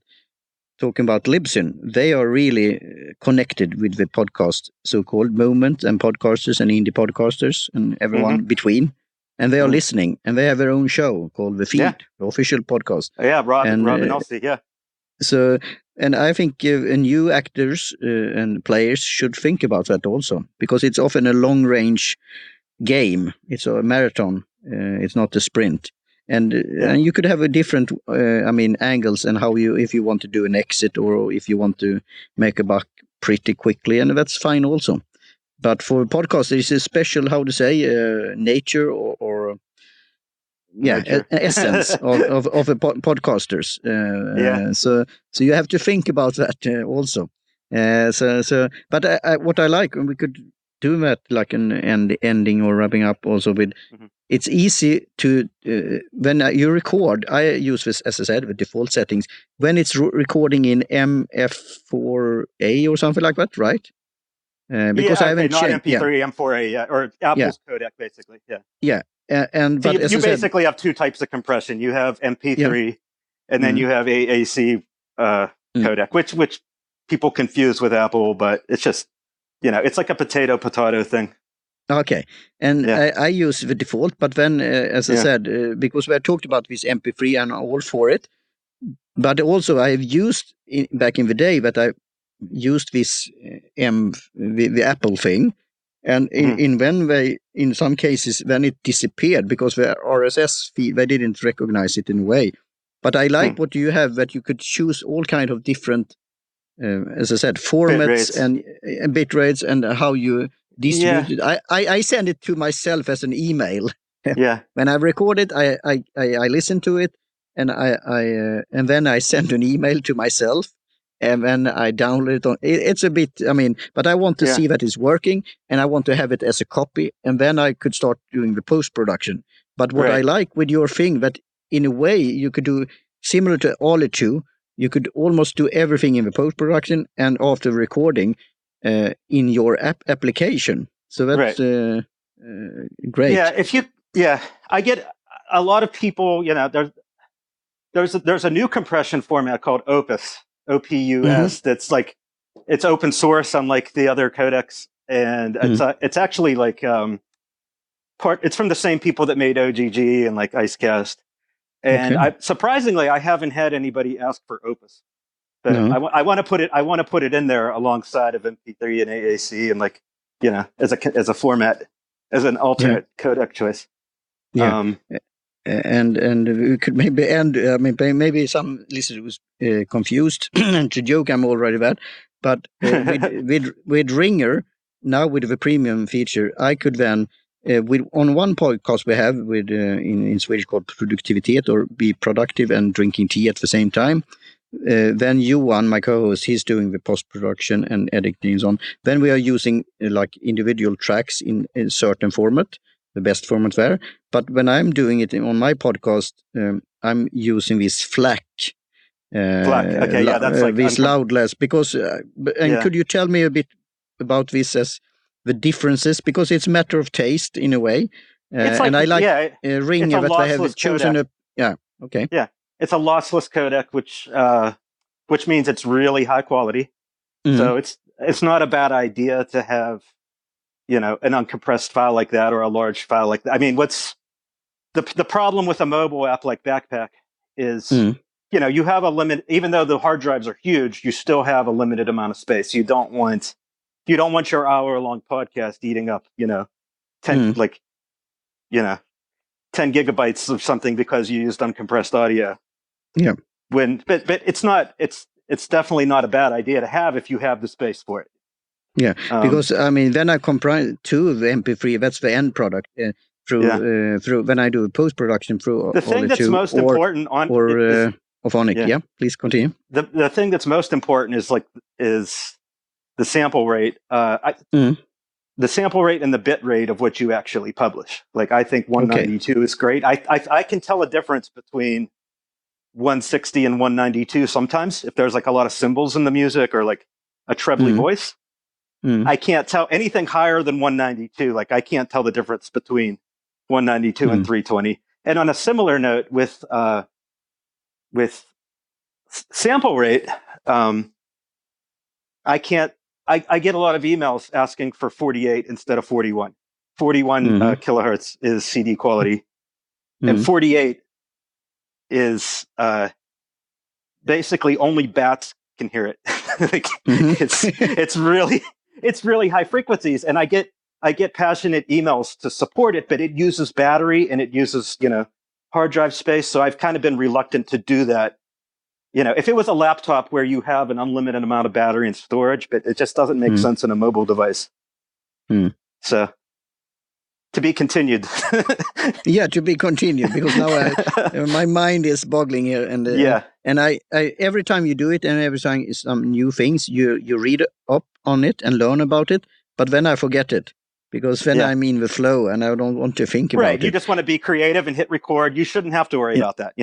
talking about Libsyn, they are really connected with the podcast, so-called movement, and podcasters and indie podcasters and everyone between. And they are listening, and they have their own show called The Feed, the official podcast. Yeah, Robin Elsie, yeah. So, and I think new actors and players should think about that also, because it's often a long-range game. It's a marathon. It's not a sprint. And you could have a different, angles, and if you want to do an exit or if you want to make a buck pretty quickly, and that's fine also. But for podcasts, there's a special, nature or essence of a podcasters. So you have to think about that also. But what I like, and we could do that like an ending or wrapping up also with. It's easy to, when you record, I use this, as I said, with default settings, when it's recording in MF4A or something like that, right? Because I haven't not MP3, M4A, or Apple's codec, basically, Yeah, but you basically have 2 types of compression. You have MP3, and then you have AAC codec, which people confuse with Apple, but it's just, it's like a potato thing. Okay, and I use the default, but then, as I said, because we had talked about this MP3 and all for it, but also I've used, back in the day, that I used this the Apple thing, and in some cases, then it disappeared because the RSS feed, they didn't recognize it in a way. But I like what you have, that you could choose all kind of different, as I said, formats and bit rates, and how you distributed. I send it to myself as an email. When I record it, I listen to it, and and then I send an email to myself, and then I download it on. It's a bit, but I want to see that it's working, and I want to have it as a copy, and then I could start doing the post-production. But what I like with your thing, that in a way you could do similar to Alitu, you could almost do everything in the post-production and after recording. In your application, so that's great. I get a lot of people. There's a new compression format called Opus, OPUS. That's like it's open source, unlike the other codecs, and it's actually like It's from the same people that made OGG and like Icecast, and surprisingly, I haven't had anybody ask for Opus. But I want to put it in there alongside of MP3 and AAC, and like as a format, as an alternate codec choice. and we could maybe end. I mean, maybe some listener was confused. And to joke, I'm already that. But with Ringr now with the premium feature, I could then on one podcast we have with in Swedish called Produktivitet, or be productive and drinking tea at the same time. Then Johan, my co-host, he's doing the post-production and editing and so on. Then we are using like individual tracks in a certain format, the best format there. But when I'm doing it on my podcast, I'm using this FLAC. Okay, yeah, that's like this loudless. Because could you tell me a bit about this as the differences? Because it's a matter of taste in a way. And I like Ringr that they have chosen okay. Yeah. It's a lossless codec, which means it's really high quality. Mm-hmm. So it's not a bad idea to have, an uncompressed file like that, or a large file like that. I mean, what's the problem with a mobile app like Backpack is, you have a limit. Even though the hard drives are huge, you still have a limited amount of space. You don't want your hour-long podcast eating up, 10 gigabytes of something because you used uncompressed audio. Yeah. But it's definitely not a bad idea to have if you have the space for it. Yeah, because I mean, then I comprise to the MP3. That's the end product through when I do post production through the thing that's most important on Phonic. Yeah, please continue. The thing that's most important is the sample rate. The sample rate and the bit rate of what you actually publish. Like, I think 192 is great. I can tell a difference between 160 and 192 sometimes if there's like a lot of cymbals in the music or like a trebly voice. I can't tell anything higher than 192. Like, I can't tell the difference between 192 and 320. And on a similar note with sample rate, I get a lot of emails asking for 48 instead of 41. 41 kilohertz is CD quality, and 48 is basically only bats can hear it. It's really high frequencies, and I get passionate emails to support it, but it uses battery and it uses hard drive space. So I've kind of been reluctant to do that. If it was a laptop where you have an unlimited amount of battery and storage, but it just doesn't make sense in a mobile device. So, to be continued. Yeah, to be continued, because now my mind is boggling here, and and I every time you do it, and every time some new things, you read up on it and learn about it, but then I forget it. Because then I'm in the flow and I don't want to think about it. You just want to be creative and hit record. You shouldn't have to worry about that.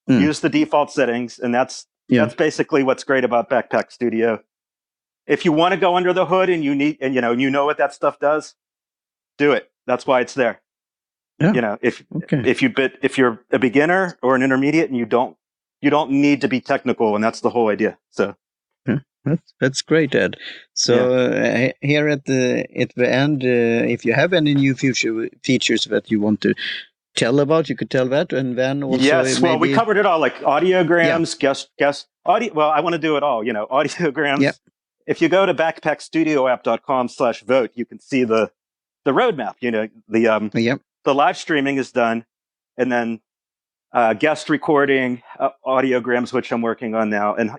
Use the default settings, and that's basically what's great about Backpack Studio. If you want to go under the hood and you know what that stuff does, do it. That's why it's there. Yeah. If you're a beginner or an intermediate and you don't need to be technical, and that's the whole idea. So. That's great, Ed. So here at the end, if you have any new features that you want to tell about, you could tell that, and then also well, we covered it all, like audiograms, guest audio. Well, I want to do it all. Audiograms. Yeah. If you go to backpackstudioapp.com/vote, you can see the roadmap. The live streaming is done, and then guest recording, audiograms, which I'm working on now, and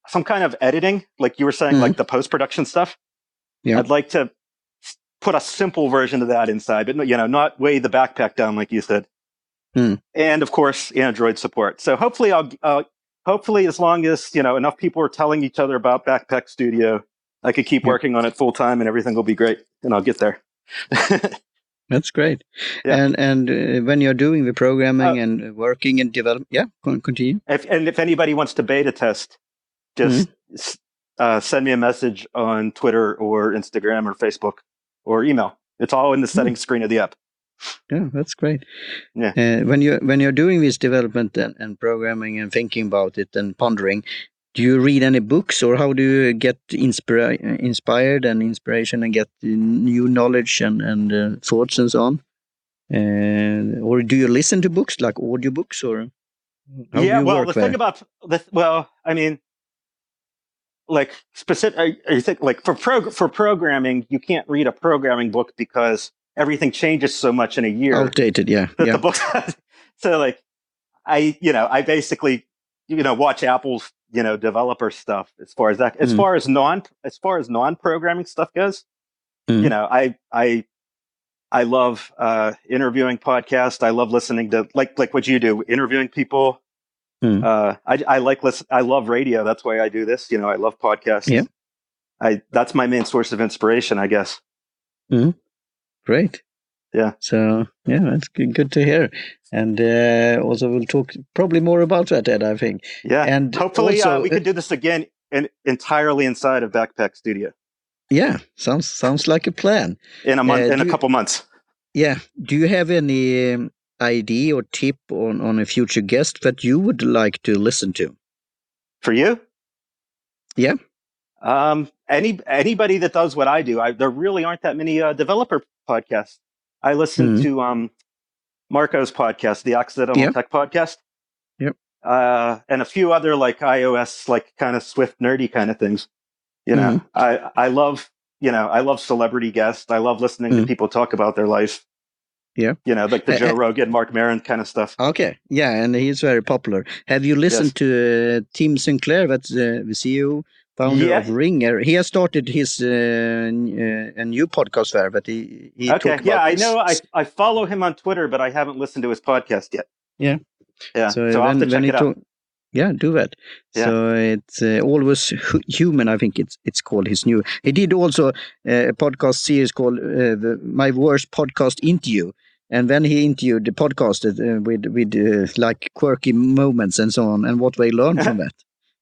some kind of editing, like you were saying, like the post-production stuff. Yeah. I'd like to put a simple version of that inside, but not weigh the backpack down like you said. And of course, Android support. So hopefully hopefully as long as enough people are telling each other about Backpack Studio, I could keep working on it full time, and everything will be great, and I'll get there. That's great. Yeah. And when you're doing the programming and working and developing, continue. If anybody wants to beta test, just send me a message on Twitter or Instagram or Facebook or email. It's all in the settings screen of the app. Yeah, that's great. Yeah. When you're doing this development and programming and thinking about it and pondering, do you read any books, or how do you get inspired and inspiration and get new knowledge and thoughts and so on? Or do you listen to books, like audiobooks, or how do you work thing about like specific, you think like for programming, you can't read a programming book because everything changes so much in a year. Outdated, yeah. That the book. So like, I basically, watch Apple's, developer stuff as far as that, as far as non-programming stuff goes. I love interviewing podcasts. I love listening to like what you do, interviewing people. I love radio. That's why I do this. I love podcasts. Yeah. That's my main source of inspiration, I guess. Great. Yeah. So yeah, that's good to hear. And also we'll talk probably more about that, Ed, I think. Yeah. And hopefully also, we could do this again entirely inside of Backpack Studio. Yeah, sounds like a plan. In a month, in a couple months. Yeah. Do you have any idea or tip on a future guest that you would like to listen to? For you? Yeah. Anybody that does what I do. There really aren't that many developer podcasts. I listen to Marco's podcast, the Accidental Tech Podcast. Yep. And a few other like iOS, like kind of Swift nerdy kind of things. I love celebrity guests. I love listening to people talk about their life. Yeah. Like the Joe Rogan, Mark Maron kind of stuff. Okay. Yeah. And he's very popular. Have you listened to Tim Sinclair? That's the CEO, founder of Ringr. He has started his a new podcast there, but he okay. Yeah, I know. I follow him on Twitter, but I haven't listened to his podcast yet. Yeah. Yeah. So I'll have to check it out. Yeah, do that. Yeah. So it's Always Human, I think it's called his new. He did also a podcast series called My Worst Podcast Interview. And then he interviewed the podcasters with like quirky moments and so on, and what they learned from that.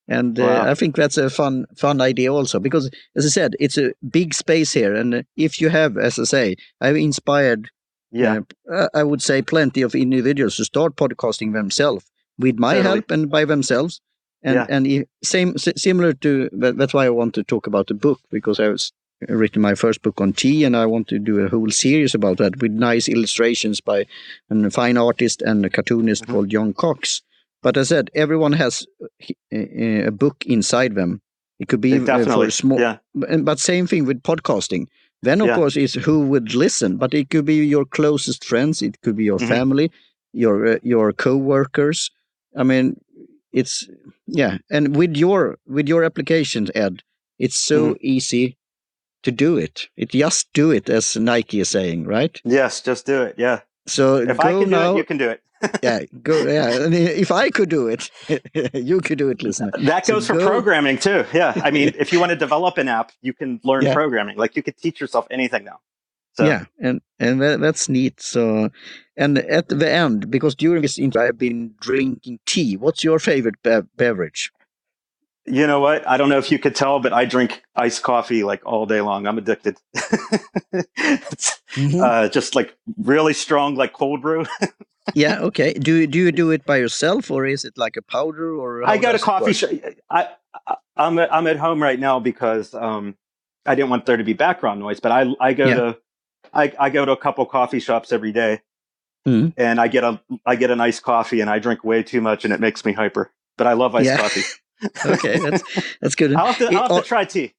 And I think that's a fun idea also, because as I said, it's a big space here. And if you have, as I say, I've inspired, I would say plenty of individuals to start podcasting themselves with my help and by themselves. And similar to, that's why I want to talk about the book, because I was written my first book on tea, and I want to do a whole series about that with nice illustrations by a fine artist and a cartoonist called John Cox. But as I said, everyone has a book inside them. It could be for small, but same thing with podcasting. Then of course is who would listen, but it could be your closest friends, it could be your family, your co-workers. I mean, it's and with your applications, Ed, it's so easy to do it. Just do it, as Nike is saying, right? Yes, just do it. Yeah. So if I can do it, you can do it. Go. Yeah, I mean, if I could do it, you could do it, listener. That goes for programming too. Yeah, I mean, if you want to develop an app, you can learn programming. Like you could teach yourself anything now. So. Yeah, and that's neat. So, and at the end, because during this interview I've been drinking tea. What's your favorite beverage? You know what? I don't know if you could tell, but I drink iced coffee like all day long. I'm addicted. It's, just like really strong, like cold brew. Yeah. Okay. Do you do it by yourself, or is it like a powder? Or I got a coffee shop. I'm at home right now because I didn't want there to be background noise. But I go to a couple coffee shops every day, and I get an iced coffee, and I drink way too much, and it makes me hyper. But I love iced coffee. Okay, that's good. I'll have to try tea.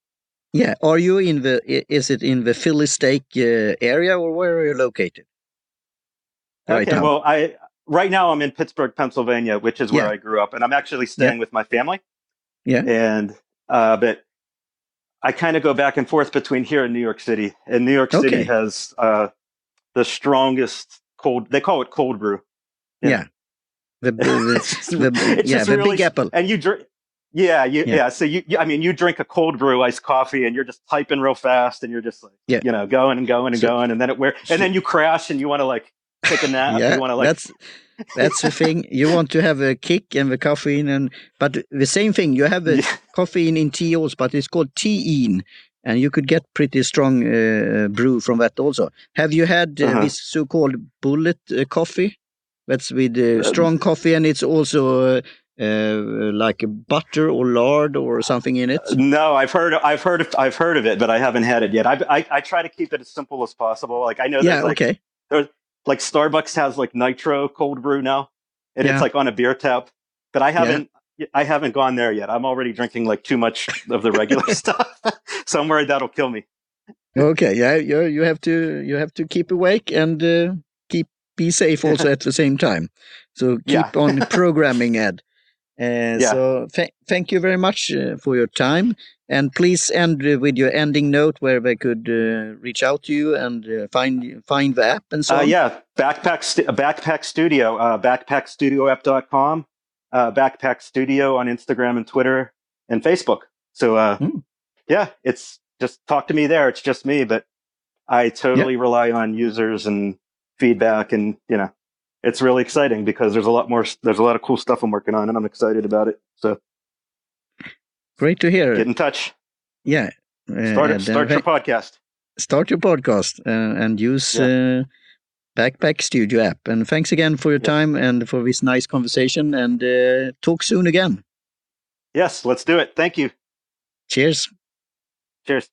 Yeah, are you is it in the Philly Steak area, or where are you located? Okay, well, right now I'm in Pittsburgh, Pennsylvania, which is where I grew up, and I'm actually staying with my family. Yeah, and but I kind of go back and forth between here and New York City. And New York City has the strongest cold. They call it cold brew. Yeah, the really, Big Apple, and you drink. Yeah. So you drink a cold brew iced coffee, and you're just typing real fast, and you're just like, going and going and going, and then you crash, and you want to like take a nap. You want to like. That's the thing. You want to have a kick and the caffeine, but the same thing. You have the caffeine in tea also, but it's called tein, and you could get pretty strong brew from that also. Have you had this so-called bullet coffee? That's with strong coffee, and it's also. Like a butter or lard or something in it? No, I've heard of it, but I haven't had it yet. I try to keep it as simple as possible. Like I know there's like Starbucks has like nitro cold brew now, and it's like on a beer tap. But I haven't gone there yet. I'm already drinking like too much of the regular stuff, so I'm worried that'll kill me. Okay, yeah, you have to keep awake and be safe also at the same time. So keep on programming, Ed. So thank you very much for your time. And please end with your ending note where they could reach out to you and find the app and so on. Backpack Studio, backpackstudioapp.com, Backpack Studio on Instagram and Twitter and Facebook. So it's just talk to me there. It's just me, but I totally rely on users and feedback, and it's really exciting because there's a lot of cool stuff I'm working on, and I'm excited about it. So great to hear. Get in touch. Yeah. Start your podcast. Start your podcast and use Backpack Studio app. And thanks again for your time and for this nice conversation, and talk soon again. Yes, let's do it. Thank you. Cheers. Cheers.